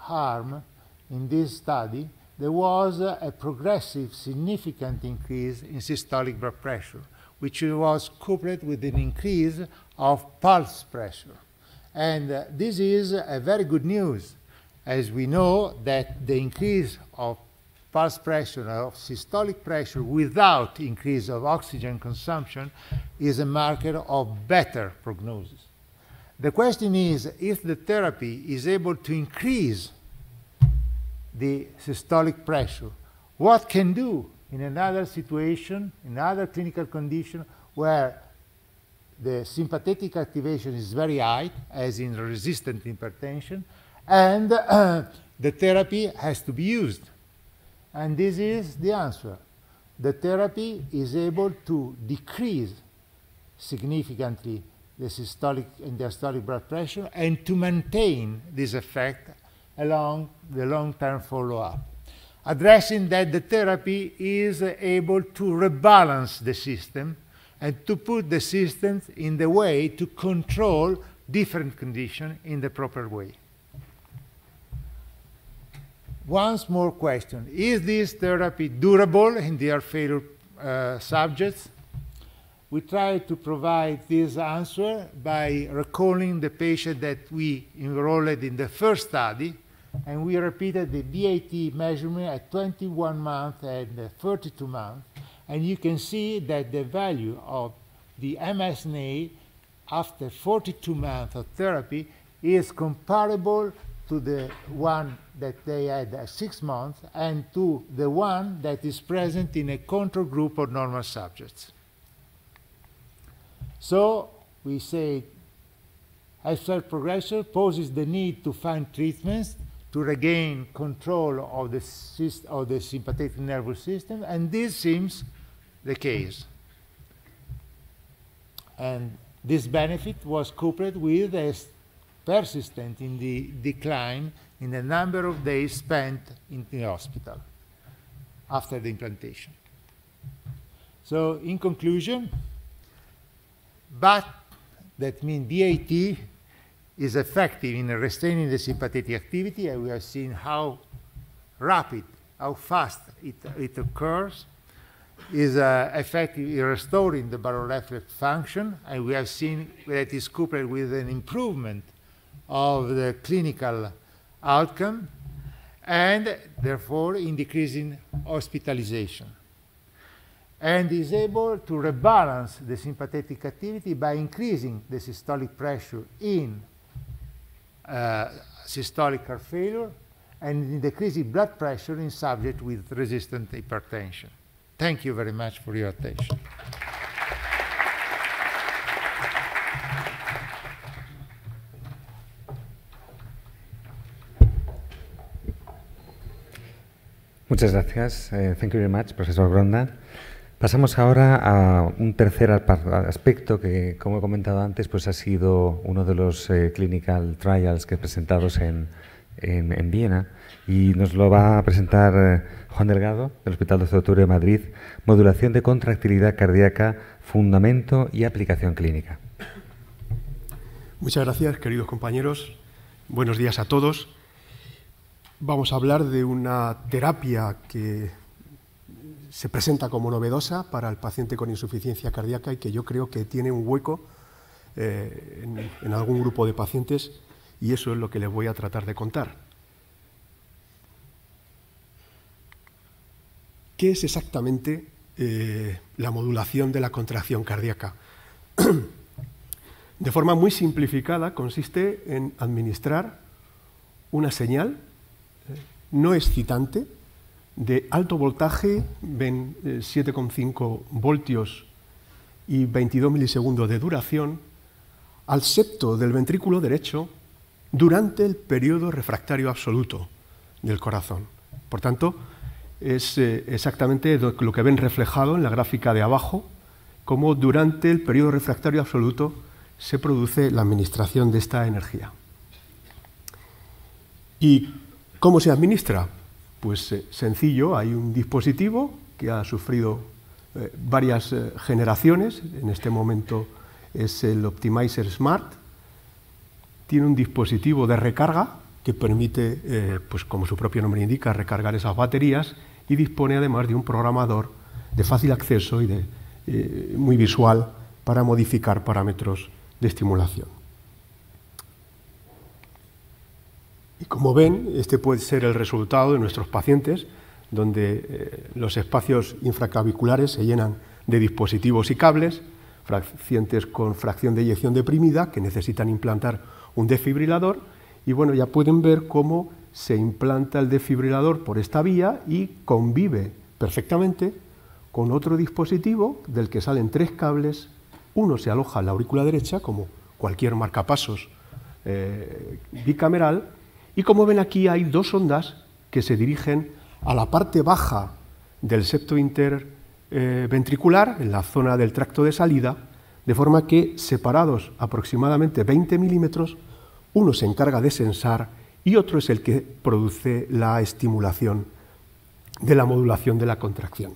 arm in this study, there was a progressive significant increase in systolic blood pressure, which was coupled with an increase of pulse pressure. And this is a very good news, as we know that the increase of pulse pressure, of systolic pressure without increase of oxygen consumption is a marker of better prognosis. The question is if the therapy is able to increase the systolic pressure, what can do in another situation, in another clinical condition where the sympathetic activation is very high, as in resistant hypertension, and the therapy has to be used. And this is the answer. The therapy is able to decrease significantly the systolic and diastolic blood pressure and to maintain this effect along the long-term follow-up, addressing that the therapy is able to rebalance the system and to put the system in the way to control different conditions in the proper way. Once more question, is this therapy durable in the heart failure subjects? We try to provide this answer by recalling the patient that we enrolled in the first study, and we repeated the BAT measurement at 21 months and 32 months, and you can see that the value of the MSNA after 42 months of therapy is comparable to the one that they had at 6 months and to the one that is present in a control group of normal subjects. So we say heart progression poses the need to find treatments to regain control of the sympathetic nervous system, and this seems the case. And this benefit was coupled with a persistent in the decline in the number of days spent in the hospital after the implantation. So in conclusion, but that means BAT is effective in restraining the sympathetic activity, and we have seen how rapid, how fast it occurs, is effective in restoring the baroreflex function, and we have seen that it is coupled with an improvement of the clinical outcome, and therefore in decreasing hospitalization. And is able to rebalance the sympathetic activity by increasing the systolic pressure in systolic heart failure and in decreasing blood pressure in subjects with resistant hypertension. Thank you very much for your attention. Muchas gracias. Thank you very much, profesor Gronda. Pasamos ahora a un tercer aspecto que, como he comentado antes, pues ha sido uno de los clinical trials que presentados en Viena, y nos lo va a presentar Juan Delgado, del Hospital 12 de Octubre de Madrid, modulación de contractilidad cardíaca, fundamento y aplicación clínica. Muchas gracias, queridos compañeros. Buenos días a todos. Vamos a hablar de una terapia que se presenta como novedosa para el paciente con insuficiencia cardíaca y que yo creo que tiene un hueco en algún grupo de pacientes, y eso es lo que les voy a tratar de contar. ¿Qué es exactamente la modulación de la contracción cardíaca? De forma muy simplificada, consiste en administrar una señal no excitante de alto voltaje, ven 7,5 voltios y 22 milisegundos de duración, al septo del ventrículo derecho durante el periodo refractario absoluto del corazón. Por tanto, es exactamente lo que ven reflejado en la gráfica de abajo, cómo durante el periodo refractario absoluto se produce la administración de esta energía. ¿Y cómo se administra? Pues sencillo, hay un dispositivo que ha sufrido varias generaciones, en este momento es el Optimizer Smart, tiene un dispositivo de recarga que permite, pues como su propio nombre indica, recargar esas baterías, y dispone además de un programador de fácil acceso y muy visual para modificar parámetros de estimulación. Y como ven, este puede ser el resultado de nuestros pacientes, donde los espacios infraclaviculares se llenan de dispositivos y cables, pacientes con fracción de eyección deprimida que necesitan implantar un desfibrilador, y bueno, ya pueden ver cómo se implanta el desfibrilador por esta vía y convive perfectamente con otro dispositivo del que salen 3 cables. Uno se aloja en la aurícula derecha, como cualquier marcapasos bicameral, y como ven aquí hay 2 ondas que se dirigen a la parte baja del septo interventricular, en la zona del tracto de salida, de forma que, separados aproximadamente 20 milímetros, uno se encarga de sensar y otro es el que produce la estimulación de la modulación de la contracción.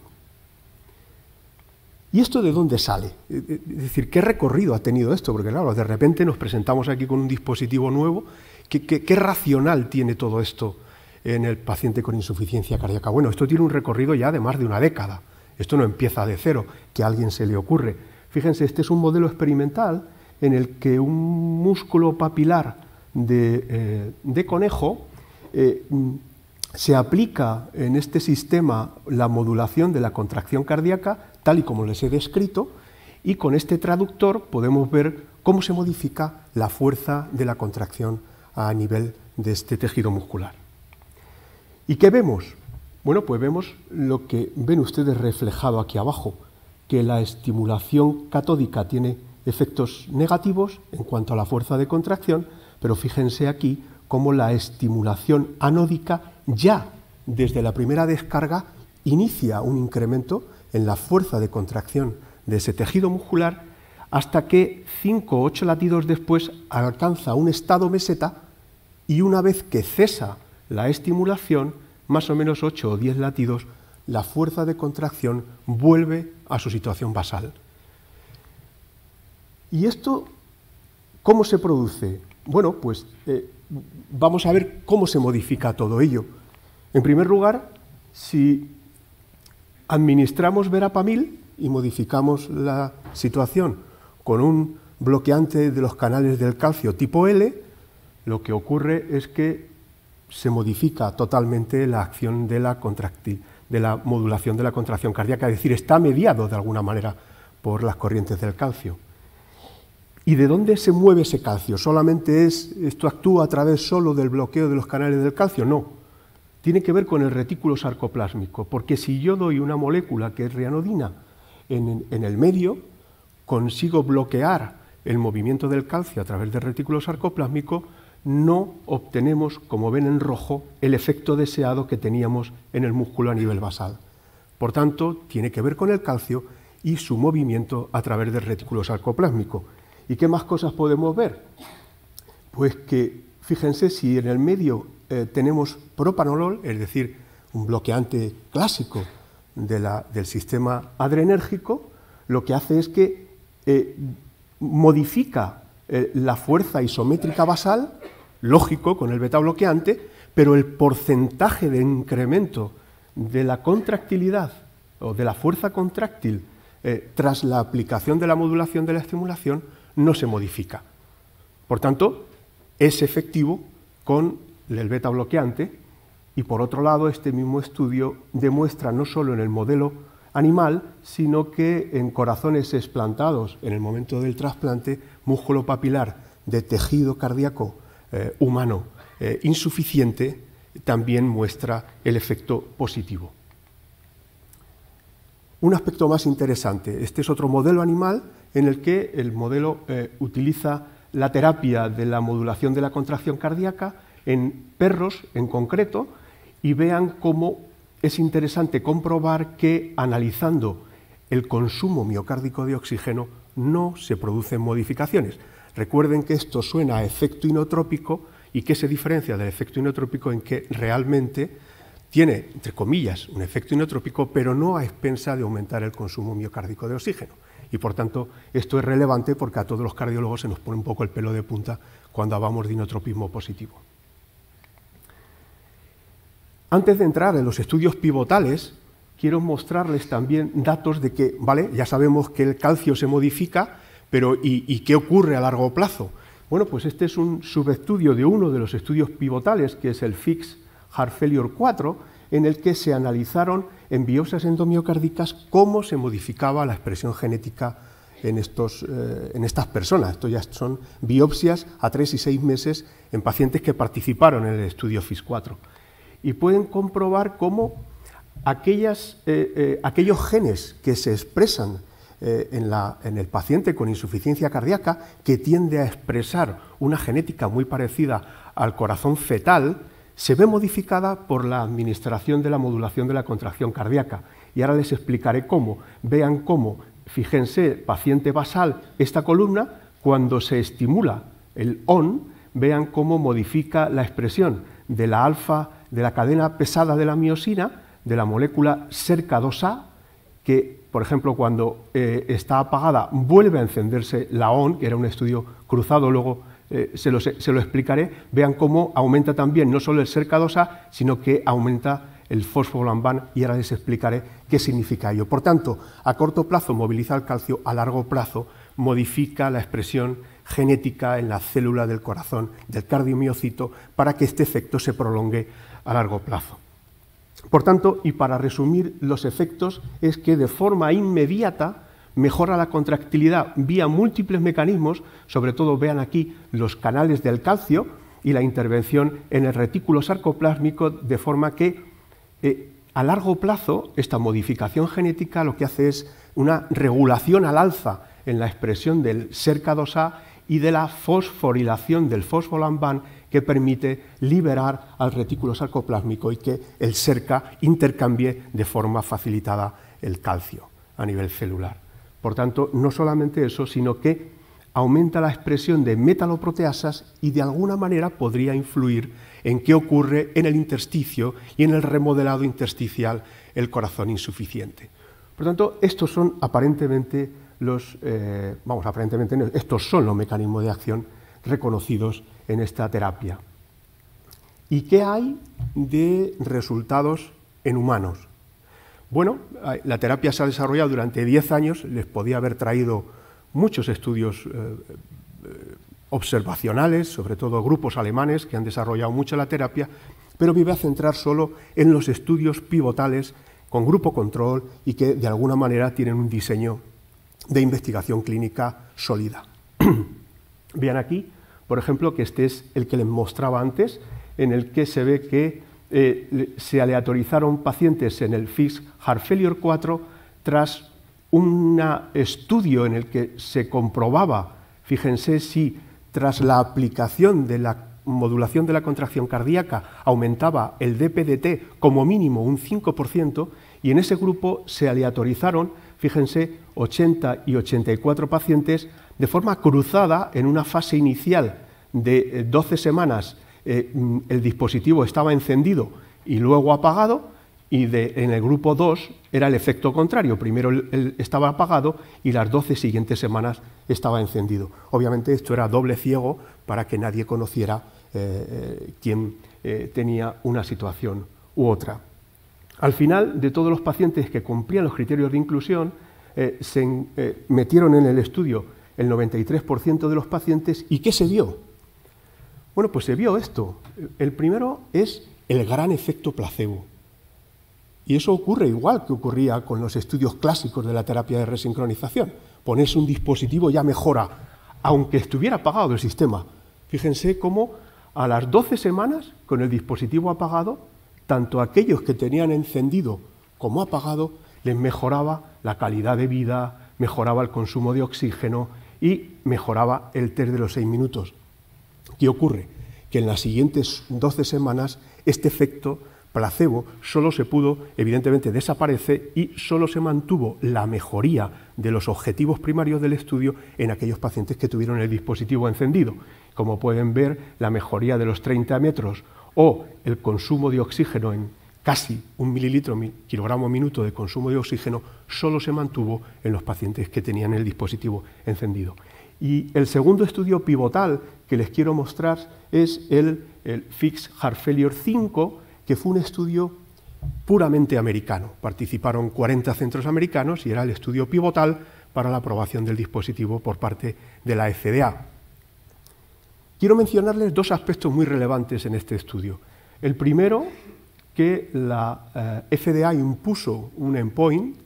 ¿Y esto de dónde sale? Es decir, ¿qué recorrido ha tenido esto? Porque claro, de repente nos presentamos aquí con un dispositivo nuevo. ¿Qué racional tiene todo esto en el paciente con insuficiencia cardíaca? Bueno, esto tiene un recorrido ya de más de una década. Esto no empieza de cero, que a alguien se le ocurre. Fíjense, este es un modelo experimental en el que un músculo papilar de conejo se aplica en este sistema la modulación de la contracción cardíaca, tal y como les he descrito, y con este traductor podemos ver cómo se modifica la fuerza de la contracción a nivel de este tejido muscular. ¿Y qué vemos? Bueno, pues vemos lo que ven ustedes reflejado aquí abajo, que la estimulación catódica tiene efectos negativos en cuanto a la fuerza de contracción, pero fíjense aquí cómo la estimulación anódica ya desde la primera descarga inicia un incremento en la fuerza de contracción de ese tejido muscular, hasta que 5 o 8 latidos después alcanza un estado meseta, y una vez que cesa la estimulación, más o menos 8 o 10 latidos, la fuerza de contracción vuelve a su situación basal. ¿Y esto cómo se produce? Bueno, pues vamos a ver cómo se modifica todo ello. En primer lugar, si administramos verapamil y modificamos la situación con un bloqueante de los canales del calcio tipo L, lo que ocurre es que se modifica totalmente la acción de la modulación de la contracción cardíaca, es decir, está mediado de alguna manera por las corrientes del calcio. ¿Y de dónde se mueve ese calcio? ¿Solamente esto actúa a través solo del bloqueo de los canales del calcio? No. tiene que ver con el retículo sarcoplásmico, porque si yo doy una molécula que es rianodina en el medio, consigo bloquear el movimiento del calcio a través del retículo sarcoplásmico, no obtenemos, como ven en rojo, el efecto deseado que teníamos en el músculo a nivel basal. Por tanto, tiene que ver con el calcio y su movimiento a través del retículo sarcoplásmico. ¿Y qué más cosas podemos ver? Pues que, fíjense, si en el medio tenemos propanolol, es decir, un bloqueante clásico del sistema adrenérgico, lo que hace es que modifica la fuerza isométrica basal, lógico, con el beta bloqueante, pero el porcentaje de incremento de la contractilidad o de la fuerza contráctil tras la aplicación de la modulación de la estimulación no se modifica. Por tanto, es efectivo con el beta bloqueante y, por otro lado, este mismo estudio demuestra no solo en el modelo animal, sino que en corazones explantados en el momento del trasplante, músculo papilar de tejido cardíaco humano insuficiente también muestra el efecto positivo. Un aspecto más interesante, este es otro modelo animal en el que el modelo utiliza la terapia de la modulación de la contracción cardíaca en perros en concreto, y vean cómo es interesante comprobar que analizando el consumo miocárdico de oxígeno no se producen modificaciones. Recuerden que esto suena a efecto inotrópico y que se diferencia del efecto inotrópico en que realmente tiene, entre comillas, un efecto inotrópico, pero no a expensa de aumentar el consumo miocárdico de oxígeno. Y por tanto, esto es relevante porque a todos los cardiólogos se nos pone un poco el pelo de punta cuando hablamos de inotropismo positivo. Antes de entrar en los estudios pivotales, quiero mostrarles también datos de que, ¿vale?, ya sabemos que el calcio se modifica, pero ¿y qué ocurre a largo plazo? Bueno, pues este es un subestudio de uno de los estudios pivotales, que es el FIX Heart Failure 4, en el que se analizaron en biopsias endomiocárdicas cómo se modificaba la expresión genética en estas personas. Esto ya son biopsias a 3 y 6 meses en pacientes que participaron en el estudio FIX 4. Y pueden comprobar cómo aquellos genes que se expresan en el paciente con insuficiencia cardíaca, que tiende a expresar una genética muy parecida al corazón fetal, se ve modificada por la administración de la modulación de la contracción cardíaca. Y ahora les explicaré cómo. Vean cómo, fíjense, paciente basal, esta columna, cuando se estimula el ON, vean cómo modifica la expresión de la alfa, de la cadena pesada de la miosina, de la molécula SERCA2A, que, por ejemplo, cuando está apagada, vuelve a encenderse la ON, que era un estudio cruzado, luego se lo explicaré. Vean cómo aumenta también no solo el SERCA2A, sino que aumenta el fosfolambán, y ahora les explicaré qué significa ello. Por tanto, a corto plazo moviliza el calcio, a largo plazo modifica la expresión genética en la célula del corazón, del cardiomiocito, para que este efecto se prolongue a largo plazo. Por tanto, y para resumir los efectos, es que de forma inmediata mejora la contractilidad vía múltiples mecanismos, sobre todo vean aquí los canales del calcio y la intervención en el retículo sarcoplásmico, de forma que a largo plazo esta modificación genética lo que hace es una regulación al alza en la expresión del SERCA2A y de la fosforilación del fosfolambán, que permite liberar al retículo sarcoplásmico y que el SERCA intercambie de forma facilitada el calcio a nivel celular. Por tanto, no solamente eso, sino que aumenta la expresión de metaloproteasas y de alguna manera podría influir en qué ocurre en el intersticio y en el remodelado intersticial, el corazón insuficiente. Por tanto, estos son aparentemente estos son los mecanismos de acción reconocidos en esta terapia. ¿Y qué hay de resultados en humanos? Bueno, la terapia se ha desarrollado durante 10 años, les podía haber traído muchos estudios observacionales, sobre todo grupos alemanes que han desarrollado mucho la terapia, pero me voy a centrar solo en los estudios pivotales con grupo control y que de alguna manera tienen un diseño de investigación clínica sólida. Vean aquí, por ejemplo, que este es el que les mostraba antes, en el que se ve que se aleatorizaron pacientes en el Fixed Heart Failure 4 tras un estudio en el que se comprobaba, fíjense, si tras la aplicación de la modulación de la contracción cardíaca aumentaba el DPDT como mínimo un 5%, y en ese grupo se aleatorizaron, fíjense, 80 y 84 pacientes de forma cruzada en una fase inicial de 12 semanas. El dispositivo estaba encendido y luego apagado, y en el grupo 2 era el efecto contrario, primero estaba apagado y las 12 siguientes semanas estaba encendido. Obviamente esto era doble ciego para que nadie conociera quién tenía una situación u otra. Al final, de todos los pacientes que cumplían los criterios de inclusión, se metieron en el estudio el 93% de los pacientes. ¿Y qué se vio? Bueno, pues se vio esto. El primero es el gran efecto placebo. Y eso ocurre igual que ocurría con los estudios clásicos de la terapia de resincronización. Ponerse un dispositivo ya mejora, aunque estuviera apagado el sistema. Fíjense cómo a las 12 semanas, con el dispositivo apagado, tanto aquellos que tenían encendido como apagado, les mejoraba la calidad de vida, mejoraba el consumo de oxígeno y mejoraba el test de los 6 minutos. ¿Qué ocurre? Que en las siguientes 12 semanas este efecto placebo solo se pudo, evidentemente desaparece, y solo se mantuvo la mejoría de los objetivos primarios del estudio en aquellos pacientes que tuvieron el dispositivo encendido. Como pueden ver, la mejoría de los 30 metros o el consumo de oxígeno en casi 1 mililitro kilogramo minuto de consumo de oxígeno solo se mantuvo en los pacientes que tenían el dispositivo encendido. Y el segundo estudio pivotal que les quiero mostrar es el Fixed Heart Failure 5, que fue un estudio puramente americano. Participaron 40 centros americanos y era el estudio pivotal para la aprobación del dispositivo por parte de la FDA. Quiero mencionarles 2 aspectos muy relevantes en este estudio. El primero, que la FDA impuso un endpoint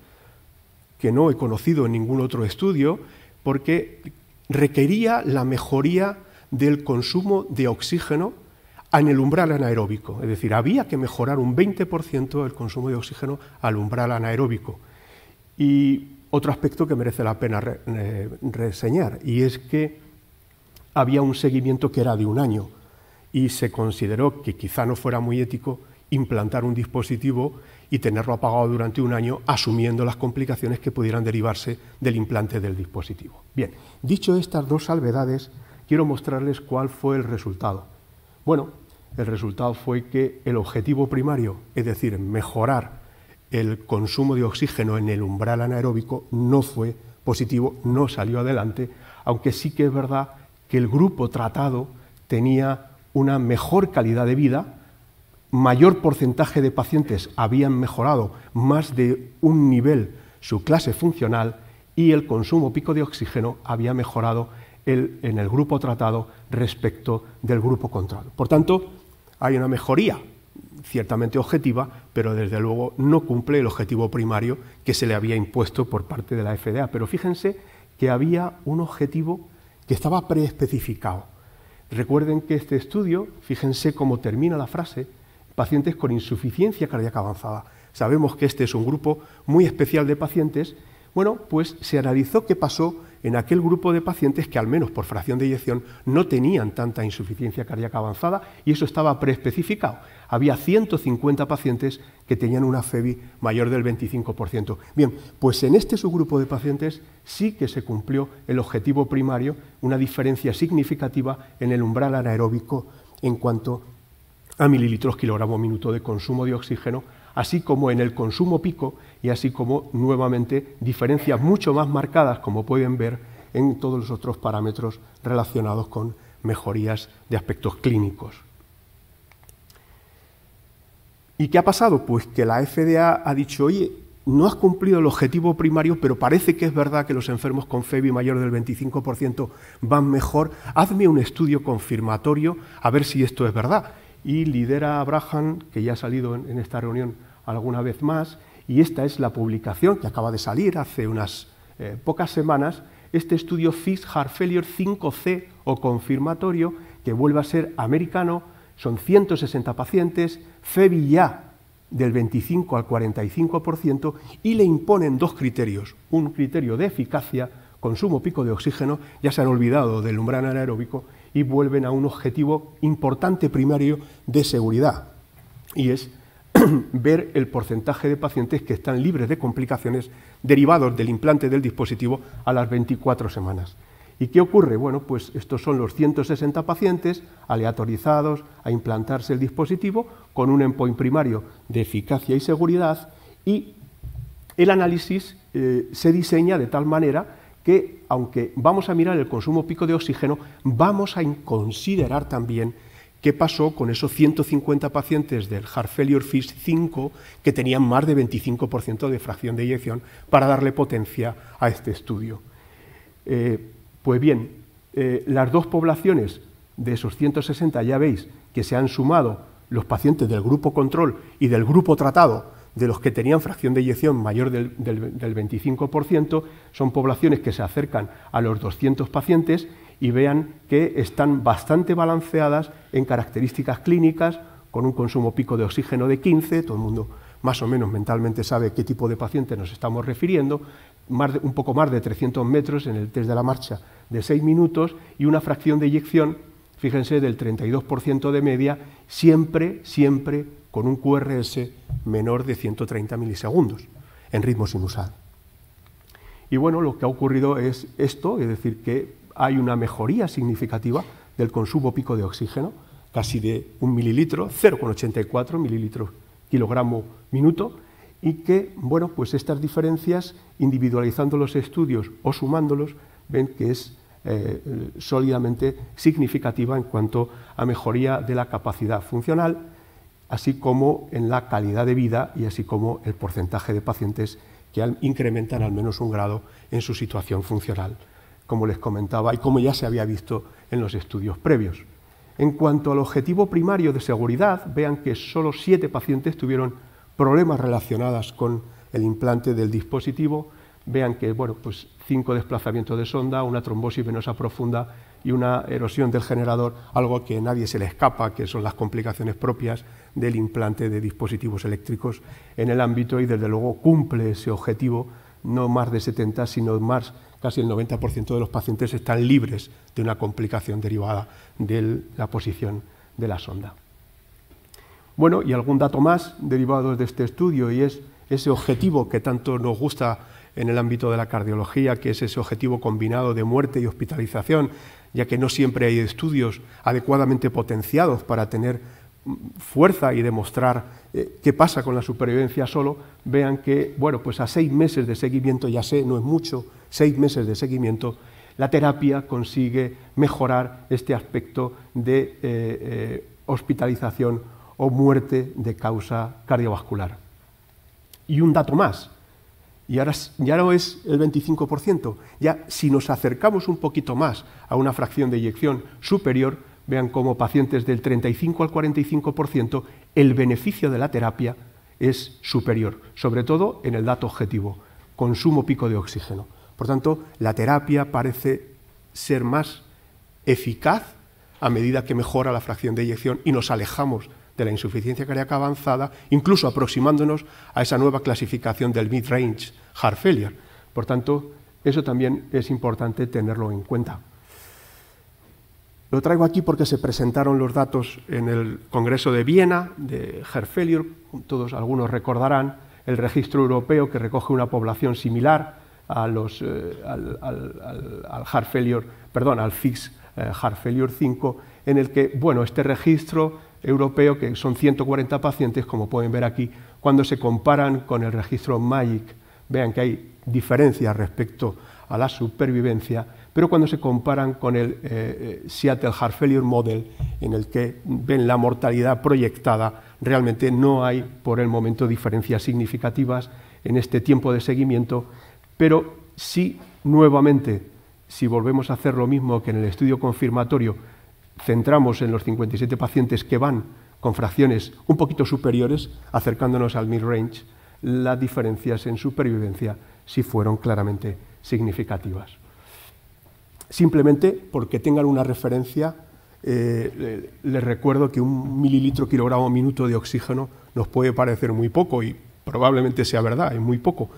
que no he conocido en ningún otro estudio, porque requería la mejoría del consumo de oxígeno en el umbral anaeróbico. Es decir, había que mejorar un 20% el consumo de oxígeno al umbral anaeróbico. Y otro aspecto que merece la pena reseñar, y es que había un seguimiento que era de 1 año, y se consideró que quizá no fuera muy ético implantar un dispositivo y tenerlo apagado durante 1 año, asumiendo las complicaciones que pudieran derivarse del implante del dispositivo. Bien, dicho estas 2 salvedades, quiero mostrarles cuál fue el resultado. Bueno, el resultado fue que el objetivo primario, es decir, mejorar el consumo de oxígeno en el umbral anaeróbico, no fue positivo, no salió adelante, aunque sí que es verdad que el grupo tratado tenía una mejor calidad de vida, mayor porcentaje de pacientes habían mejorado más de un nivel su clase funcional y el consumo pico de oxígeno había mejorado en el grupo tratado respecto del grupo control. Por tanto, hay una mejoría ciertamente objetiva, pero desde luego no cumple el objetivo primario que se le había impuesto por parte de la FDA. Pero fíjense que había un objetivo que estaba preespecificado. Recuerden que este estudio, fíjense cómo termina la frase, pacientes con insuficiencia cardíaca avanzada. Sabemos que este es un grupo muy especial de pacientes. Bueno, pues se analizó qué pasó en aquel grupo de pacientes que, al menos por fracción de eyección, no tenían tanta insuficiencia cardíaca avanzada, y eso estaba preespecificado. Había 150 pacientes que tenían una FEBI mayor del 25%. Bien, pues en este subgrupo de pacientes sí que se cumplió el objetivo primario, una diferencia significativa en el umbral anaeróbico en cuanto a mililitros kilogramo minuto de consumo de oxígeno, así como en el consumo pico y así como, nuevamente, diferencias mucho más marcadas, como pueden ver, en todos los otros parámetros relacionados con mejorías de aspectos clínicos. ¿Y qué ha pasado? Pues que la FDA ha dicho, oye, no has cumplido el objetivo primario, pero parece que es verdad que los enfermos con FEBI mayor del 25% van mejor, hazme un estudio confirmatorio a ver si esto es verdad. Y lidera Abraham, que ya ha salido en esta reunión alguna vez más, y esta es la publicación que acaba de salir hace unas pocas semanas, este estudio Fixed Heart Failure 5C o confirmatorio, que vuelve a ser americano, Son 160 pacientes, FEBI ya del 25 al 45%, y le imponen dos criterios. Un criterio de eficacia, consumo pico de oxígeno, ya se han olvidado del umbral anaeróbico y vuelven a un objetivo importante primario de seguridad, y es ver el porcentaje de pacientes que están libres de complicaciones derivados del implante del dispositivo a las 24 semanas. ¿Y qué ocurre? Bueno, pues estos son los 160 pacientes aleatorizados a implantarse el dispositivo con un endpoint primario de eficacia y seguridad, y el análisis se diseña de tal manera que, aunque vamos a mirar el consumo pico de oxígeno, vamos a considerar también qué pasó con esos 150 pacientes del Heart Failure FISH 5 que tenían más de 25% de fracción de eyección para darle potencia a este estudio. Pues bien, las dos poblaciones de esos 160, ya veis que se han sumado los pacientes del grupo control y del grupo tratado, de los que tenían fracción de eyección mayor del 25%, son poblaciones que se acercan a los 200 pacientes, y vean que están bastante balanceadas en características clínicas, con un consumo pico de oxígeno de 15, todo el mundo más o menos mentalmente sabe qué tipo de paciente nos estamos refiriendo, un poco más de 300 metros en el test de la marcha de 6 minutos, y una fracción de eyección, fíjense, del 32% de media, siempre con un QRS menor de 130 milisegundos, en ritmo sinusal. Y bueno, lo que ha ocurrido es esto, es decir, que hay una mejoría significativa del consumo pico de oxígeno, casi de 1 mililitro, 0,84 mililitros kilogramo minuto, y que, bueno, pues estas diferencias, individualizando los estudios o sumándolos, ven que es sólidamente significativa en cuanto a mejoría de la capacidad funcional, así como en la calidad de vida, y así como el porcentaje de pacientes que incrementan al menos un grado en su situación funcional, como les comentaba, y como ya se había visto en los estudios previos. En cuanto al objetivo primario de seguridad, vean que solo 7 pacientes tuvieron problemas relacionados con el implante del dispositivo. Vean que, bueno, pues 5 desplazamientos de sonda, una trombosis venosa profunda y una erosión del generador, algo que a nadie se le escapa, que son las complicaciones propias del implante de dispositivos eléctricos en el ámbito, y desde luego cumple ese objetivo, no más de 70, sino más, casi el 90% de los pacientes están libres de una complicación derivada de la posición de la sonda. Bueno, y algún dato más derivado de este estudio, y es ese objetivo que tanto nos gusta en el ámbito de la cardiología, que es ese objetivo combinado de muerte y hospitalización, ya que no siempre hay estudios adecuadamente potenciados para tener fuerza y demostrar qué pasa con la supervivencia solo. Vean que, bueno, pues a 6 meses de seguimiento, ya sé, no es mucho, 6 meses de seguimiento, la terapia consigue mejorar este aspecto de hospitalización o muerte de causa cardiovascular. Y un dato más, y ahora ya no es el 25%, ya si nos acercamos un poquito más a una fracción de eyección superior, vean cómo pacientes del 35 al 45%, el beneficio de la terapia es superior, sobre todo en el dato objetivo, consumo pico de oxígeno. Por tanto, la terapia parece ser más eficaz a medida que mejora la fracción de eyección y nos alejamos de la insuficiencia cardíaca avanzada, incluso aproximándonos a esa nueva clasificación del mid-range heart failure. Por tanto, eso también es importante tenerlo en cuenta. Lo traigo aquí porque se presentaron los datos en el Congreso de Viena de Heart Failure. Todos, algunos recordarán el registro europeo que recoge una población similar a los, al Heart Failure, perdón, al FISH Heart Failure 5, en el que, bueno, este registro europeo, que son 140 pacientes, como pueden ver aquí, cuando se comparan con el registro MAGIC, vean que hay diferencias respecto a la supervivencia, pero cuando se comparan con el Seattle Heart Failure Model, en el que ven la mortalidad proyectada, realmente no hay por el momento diferencias significativas en este tiempo de seguimiento, pero sí, nuevamente, si volvemos a hacer lo mismo que en el estudio confirmatorio, centramos en los 57 pacientes que van con fracciones un poquito superiores, acercándonos al mid-range, las diferencias en supervivencia sí fueron claramente significativas. Simplemente porque tengan una referencia les recuerdo que 1 mililitro kilogramo minuto de oxígeno nos puede parecer muy poco, y probablemente sea verdad, es muy poco,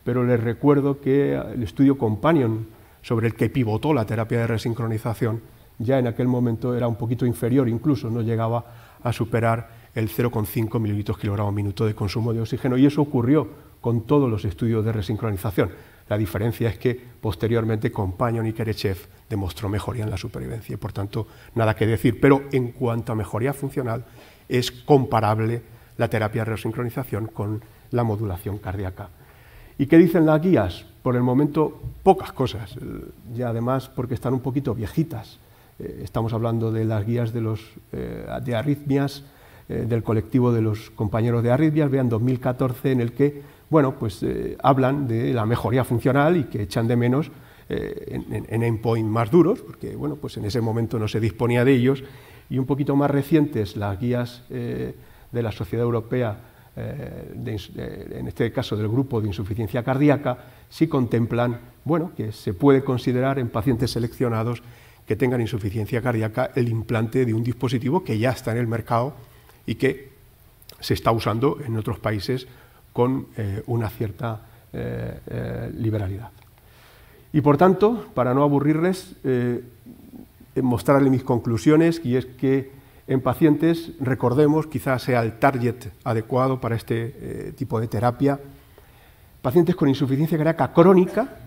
pero les recuerdo que el estudio Companion, sobre el que pivotó la terapia de resincronización, ya en aquel momento era un poquito inferior, incluso no llegaba a superar el 0,5 mililitros kilogramo minuto de consumo de oxígeno, y eso ocurrió con todos los estudios de resincronización. La diferencia es que posteriormente Companion y Kerechev demostró mejoría en la supervivencia, y por tanto nada que decir, pero en cuanto a mejoría funcional es comparable la terapia de resincronización con la modulación cardíaca. ¿Y qué dicen las guías? Por el momento pocas cosas, y además porque están un poquito viejitas. Estamos hablando de las guías de arritmias, del colectivo de los compañeros de arritmias, vean 2014, en el que bueno, pues, hablan de la mejoría funcional y que echan de menos en endpoint más duros, porque bueno, pues en ese momento no se disponía de ellos, y un poquito más recientes las guías de la Sociedad Europea, en este caso del grupo de insuficiencia cardíaca, sí contemplan bueno, que se puede considerar en pacientes seleccionados que tengan insuficiencia cardíaca el implante de un dispositivo que ya está en el mercado y que se está usando en otros países con una cierta liberalidad. Y por tanto, para no aburrirles, mostrarles mis conclusiones, y es que en pacientes, recordemos, quizás sea el target adecuado para este tipo de terapia, pacientes con insuficiencia cardíaca crónica,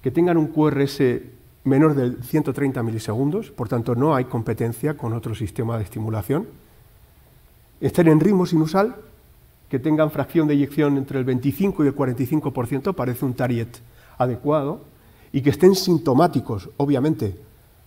que tengan un QRS menor de 130 milisegundos, por tanto no hay competencia con otro sistema de estimulación, estén en ritmo sinusal, que tengan fracción de eyección entre el 25 y el 45%, parece un target adecuado, y que estén sintomáticos, obviamente,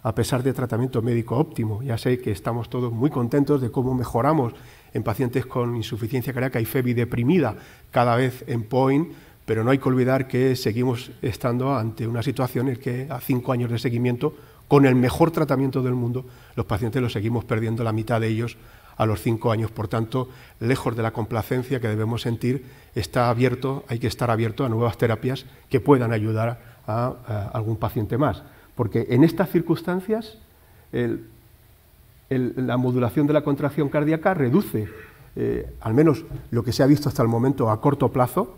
a pesar de tratamiento médico óptimo. Ya sé que estamos todos muy contentos de cómo mejoramos en pacientes con insuficiencia cardíaca y FEBI deprimida cada vez en point, pero no hay que olvidar que seguimos estando ante una situación en que a 5 años de seguimiento, con el mejor tratamiento del mundo, los pacientes los seguimos perdiendo la mitad de ellos a los 5 años. Por tanto, lejos de la complacencia que debemos sentir, hay que estar abierto a nuevas terapias que puedan ayudar a algún paciente más. Porque en estas circunstancias, la modulación de la contracción cardíaca reduce, al menos lo que se ha visto hasta el momento a corto plazo,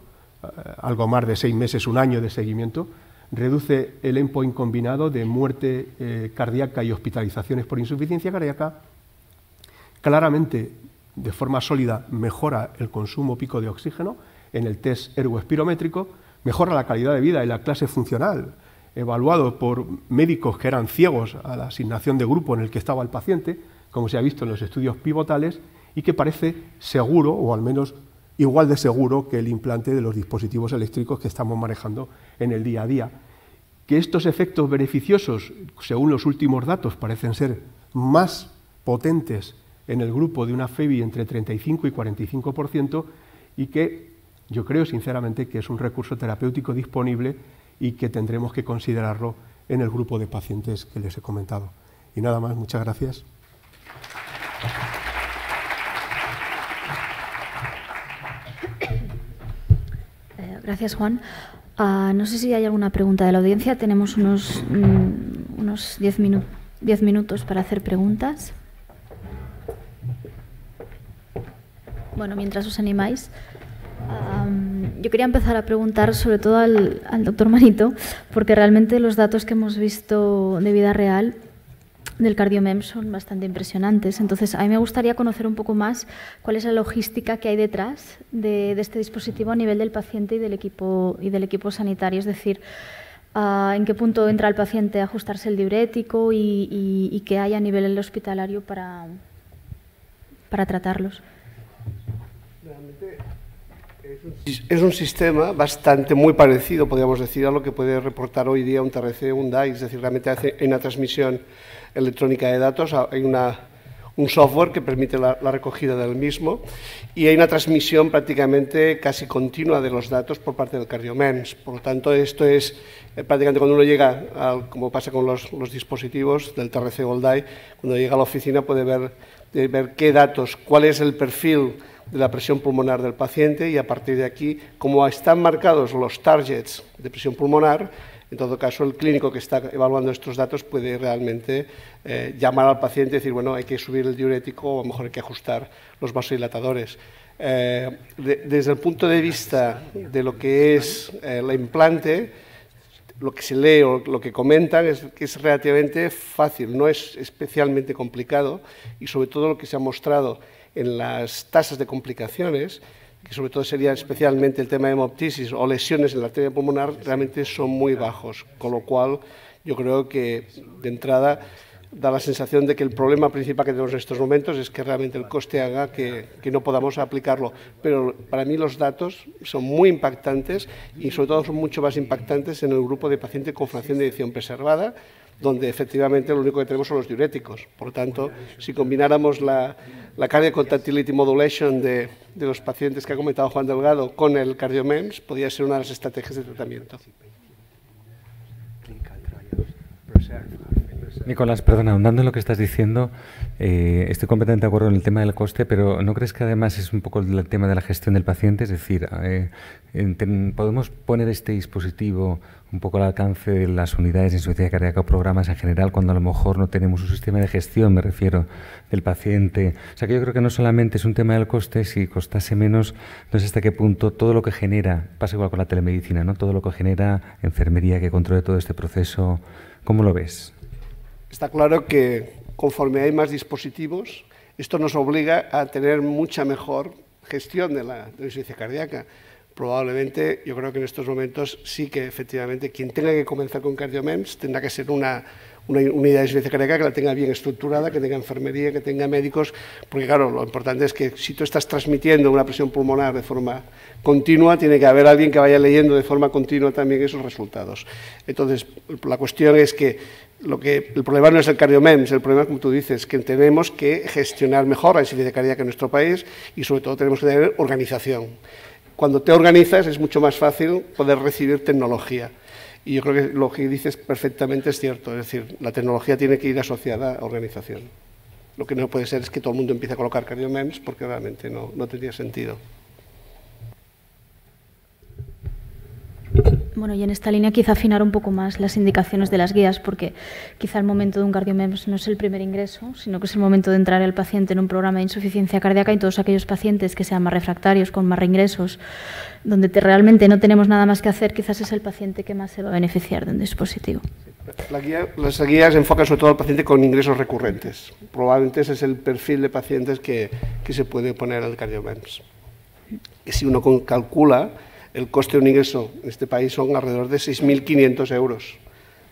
algo más de 6 meses, 1 año de seguimiento, reduce el endpoint combinado de muerte cardíaca y hospitalizaciones por insuficiencia cardíaca. Claramente, de forma sólida, mejora el consumo pico de oxígeno en el test ergoespirométrico, mejora la calidad de vida y la clase funcional, evaluado por médicos que eran ciegos a la asignación de grupo en el que estaba el paciente, como se ha visto en los estudios pivotales, y que parece seguro, o al menos igual de seguro que el implante de los dispositivos eléctricos que estamos manejando en el día a día. Que estos efectos beneficiosos, según los últimos datos, parecen ser más potentes en el grupo de una FEBI entre 35 y 45%, y que yo creo sinceramente que es un recurso terapéutico disponible y que tendremos que considerarlo en el grupo de pacientes que les he comentado. Y nada más, muchas gracias. Gracias, Juan. No sé si hay alguna pregunta de la audiencia. Tenemos unos 10 minutos para hacer preguntas. Bueno, mientras os animáis, yo quería empezar a preguntar sobre todo al doctor Manito, porque realmente los datos que hemos visto de vida real del CardioMEMS son bastante impresionantes. Entonces, a mí me gustaría conocer un poco más cuál es la logística que hay detrás de este dispositivo a nivel del paciente y del equipo sanitario. Es decir, en qué punto entra el paciente a ajustarse el diurético y qué hay a nivel hospitalario para tratarlos. Es un sistema bastante muy parecido, podríamos decir, a lo que puede reportar hoy día un TRC, un DAI, es decir, realmente hay una transmisión electrónica de datos, hay un software que permite la recogida del mismo, y hay una transmisión prácticamente casi continua de los datos por parte del CardioMEMS. Por lo tanto, esto es prácticamente cuando uno llega, como pasa con los dispositivos del TRC o el DAI, cuando llega a la oficina puede ver qué datos, cuál es el perfil de la presión pulmonar del paciente, y a partir de aquí, como están marcados los targets de presión pulmonar, En todo caso, el clínico que está evaluando estos datos puede realmente llamar al paciente y decir, bueno, hay que subir el diurético o a lo mejor hay que ajustar los vasodilatadores. Desde el punto de vista de lo que es la implante, lo que se lee o lo que comentan es que es relativamente fácil, no es especialmente complicado, y sobre todo lo que se ha mostrado en las tasas de complicaciones, que sobre todo sería especialmente el tema de hemoptisis o lesiones en la arteria pulmonar, realmente son muy bajos, con lo cual yo creo que de entrada da la sensación de que el problema principal que tenemos en estos momentos es que realmente el coste haga que no podamos aplicarlo. Pero para mí los datos son muy impactantes y sobre todo son mucho más impactantes en el grupo de pacientes con fracción de eyección preservada, donde efectivamente lo único que tenemos son los diuréticos. Por lo tanto, si combináramos la cardiac contractility modulation de los pacientes que ha comentado Juan Delgado con el CardioMEMS, podría ser una de las estrategias de tratamiento. Nicolás, perdona, ahondando en lo que estás diciendo, estoy completamente de acuerdo en el tema del coste, pero ¿no crees que además es un poco el tema de la gestión del paciente? Es decir, ¿podemos poner este dispositivo un poco al alcance de las unidades de insuficiencia cardíaca o programas en general cuando a lo mejor no tenemos un sistema de gestión, me refiero, del paciente? O sea, que yo creo que no solamente es un tema del coste, si costase menos, no sé hasta qué punto todo lo que genera, pasa igual con la telemedicina, ¿no? Todo lo que genera enfermería que controle todo este proceso, ¿cómo lo ves? Está claro que conforme hay más dispositivos, esto nos obliga a tener mucha mejor gestión de la insuficiencia cardíaca. Probablemente, yo creo que en estos momentos sí que efectivamente quien tenga que comenzar con CardioMEMS tendrá que ser una unidad de insuficiencia cardíaca que la tenga bien estructurada, que tenga enfermería, que tenga médicos, porque claro, lo importante es que si tú estás transmitiendo una presión pulmonar de forma continua, tiene que haber alguien que vaya leyendo de forma continua también esos resultados. Entonces, la cuestión es que el problema no es el CardioMEMS, el problema, como tú dices, que tenemos que gestionar mejor la insuficiencia cardíaca en nuestro país y sobre todo tenemos que tener organización. Cuando te organizas es mucho más fácil poder recibir tecnología. Y yo creo que lo que dices perfectamente es cierto, es decir, la tecnología tiene que ir asociada a organización. Lo que no puede ser es que todo el mundo empiece a colocar CardioMEMS porque realmente no tendría sentido. Bueno, y en esta línea quizá afinar un poco más las indicaciones de las guías, porque quizá el momento de un CardioMEMS no es el primer ingreso, sino que es el momento de entrar el paciente en un programa de insuficiencia cardíaca, y todos aquellos pacientes que sean más refractarios, con más reingresos, donde realmente no tenemos nada más que hacer, quizás es el paciente que más se va a beneficiar de un dispositivo. Las guías enfocan sobre todo al paciente con ingresos recurrentes. Probablemente ese es el perfil de pacientes que se puede poner al CardioMEMS. Y si uno calcula, el coste de un ingreso en este país son alrededor de 6.500 euros.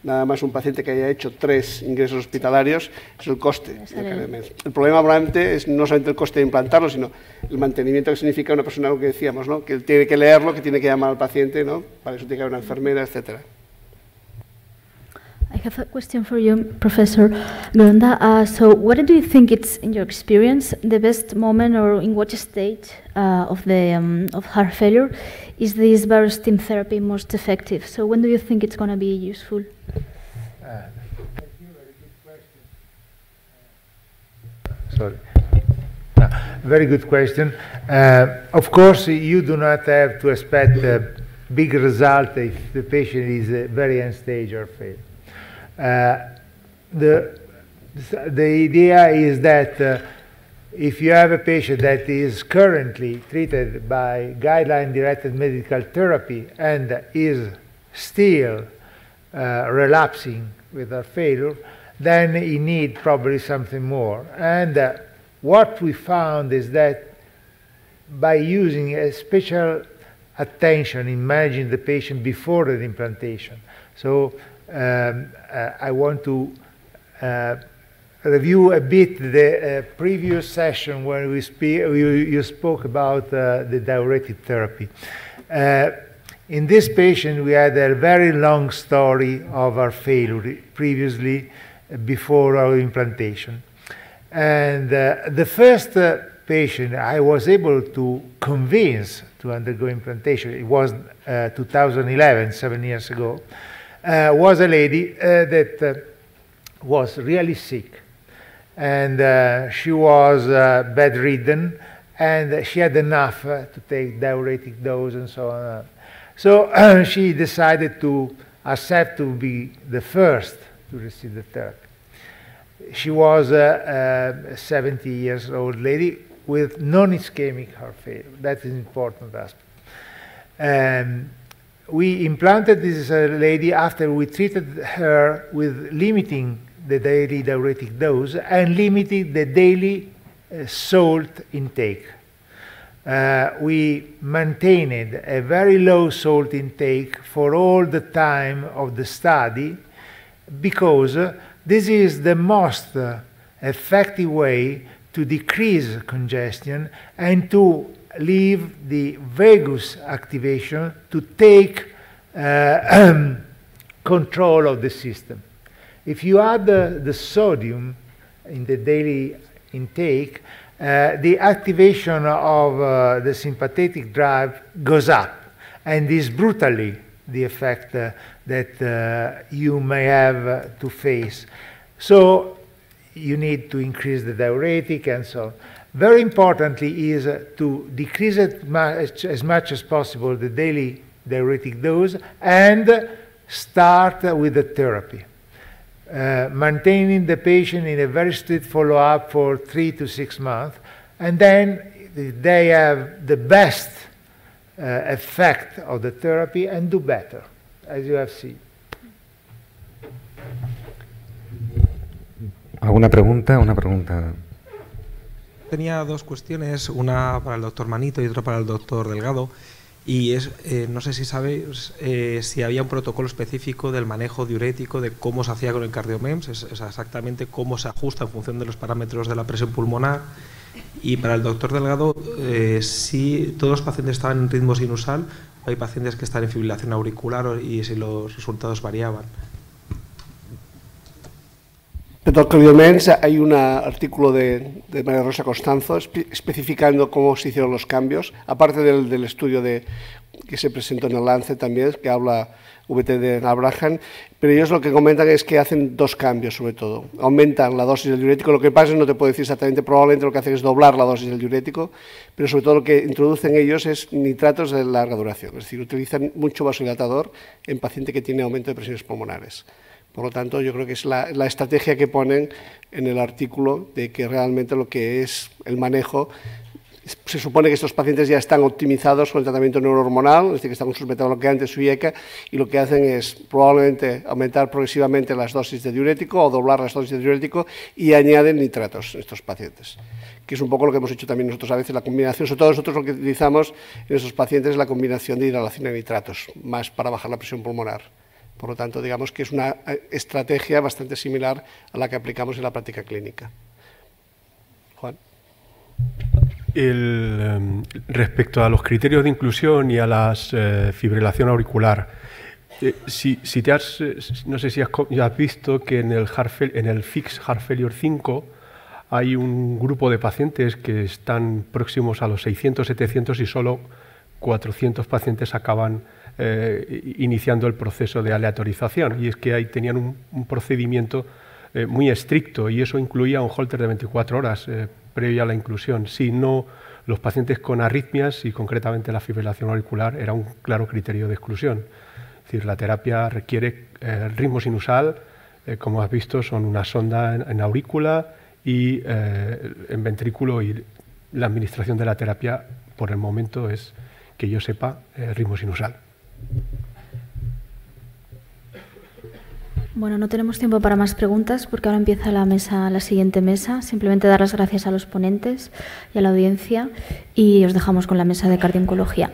Nada más un paciente que haya hecho 3 ingresos hospitalarios es el coste del CardioMEMS. El problema probablemente es no solamente el coste de implantarlo, sino el mantenimiento que significa una persona, lo que decíamos, ¿no? Que él tiene que leerlo, que tiene que llamar al paciente, ¿no? Para eso tiene que haber una enfermera, etcétera. I have a question for you, Professor Gronda. So what do you think it's, in your experience, the best moment or in what stage of heart failure is this Barostim therapy most effective? So when do you think it's going to be useful? Very good question. Of course, you do not have to expect a big result if the patient is very end stage or failed. The idea is that if you have a patient that is currently treated by guideline-directed medical therapy and is still relapsing with a failure, then he needs probably something more. And what we found is that by using a special attention in managing the patient before the implantation, so I want to review a bit the previous session where you spoke about the diuretic therapy. In this patient, we had a very long story of our failure previously, before our implantation. And the first patient I was able to convince to undergo implantation, it was 2011, 7 years ago, was a lady that was really sick, and she was bedridden, and she had enough to take diuretic dose and so on. So she decided to accepted to be the first to receive the therapy. She was a 70 years old lady with non-ischemic heart failure. That is an important aspect. We implanted this lady after we treated her with limiting the daily diuretic dose and limiting the daily salt intake. We maintained a very low salt intake for all the time of the study because this is the most effective way to decrease congestion and to leave the vagus activation to take control of the system. If you add the sodium in the daily intake, the activation of the sympathetic drive goes up, and is brutally the effect that you may have to face. So you need to increase the diuretic and so on. Very importantly is to decrease it as much as possible the daily diuretic dose and start with the therapy. Maintaining the patient in a very strict follow-up for 3 to 6 months, and then they have the best effect of the therapy and do better, as you have seen. ¿Alguna pregunta? Una pregunta. Tenía dos cuestiones, una para el doctor Manito y otra para el doctor Delgado. Y es, no sé si sabéis si había un protocolo específico del manejo diurético, de cómo se hacía con el CardioMEMS, es exactamente cómo se ajusta en función de los parámetros de la presión pulmonar. Y para el doctor Delgado, si todos los pacientes estaban en ritmo sinusal, hay pacientes que están en fibrilación auricular y si los resultados variaban. Dentro del CardioMEMS hay un artículo de María Rosa Costanzo especificando cómo se hicieron los cambios, aparte del estudio que se presentó en el Lancet también, que habla VT de Abraham, pero ellos lo que comentan es que hacen dos cambios sobre todo. Aumentan la dosis del diurético, lo que pasa es, no te puedo decir exactamente, probablemente lo que hacen es doblar la dosis del diurético, pero sobre todo lo que introducen ellos es nitratos de larga duración, es decir, utilizan mucho vasodilatador en paciente que tiene aumento de presiones pulmonares. Por lo tanto, yo creo que es la estrategia que ponen en el artículo de que realmente lo que es el manejo, se supone que estos pacientes ya están optimizados con el tratamiento neurohormonal, es decir, que están con sus beta-bloqueantes, su IECA, y lo que hacen es probablemente aumentar progresivamente las dosis de diurético o doblar las dosis de diurético y añaden nitratos en estos pacientes, que es un poco lo que hemos hecho también nosotros a veces, la combinación, sobre todo nosotros lo que utilizamos en estos pacientes es la combinación de inhalación de nitratos, más para bajar la presión pulmonar. Por lo tanto, digamos que es una estrategia bastante similar a la que aplicamos en la práctica clínica. Juan. Respecto a los criterios de inclusión y a la fibrilación auricular, no sé si has visto que en el FIX Heart Failure 5 hay un grupo de pacientes que están próximos a los 600, 700 y solo 400 pacientes acaban iniciando el proceso de aleatorización, y es que ahí tenían un procedimiento muy estricto y eso incluía un holter de 24 horas previo a la inclusión. Si no, los pacientes con arritmias y concretamente la fibrilación auricular era un claro criterio de exclusión. Es decir, la terapia requiere ritmo sinusal, como has visto son una sonda en aurícula y en ventrículo, y la administración de la terapia por el momento es, que yo sepa, ritmo sinusal. Bueno, no tenemos tiempo para más preguntas porque ahora empieza la siguiente mesa. Simplemente dar las gracias a los ponentes y a la audiencia y os dejamos con la mesa de cardio-oncología.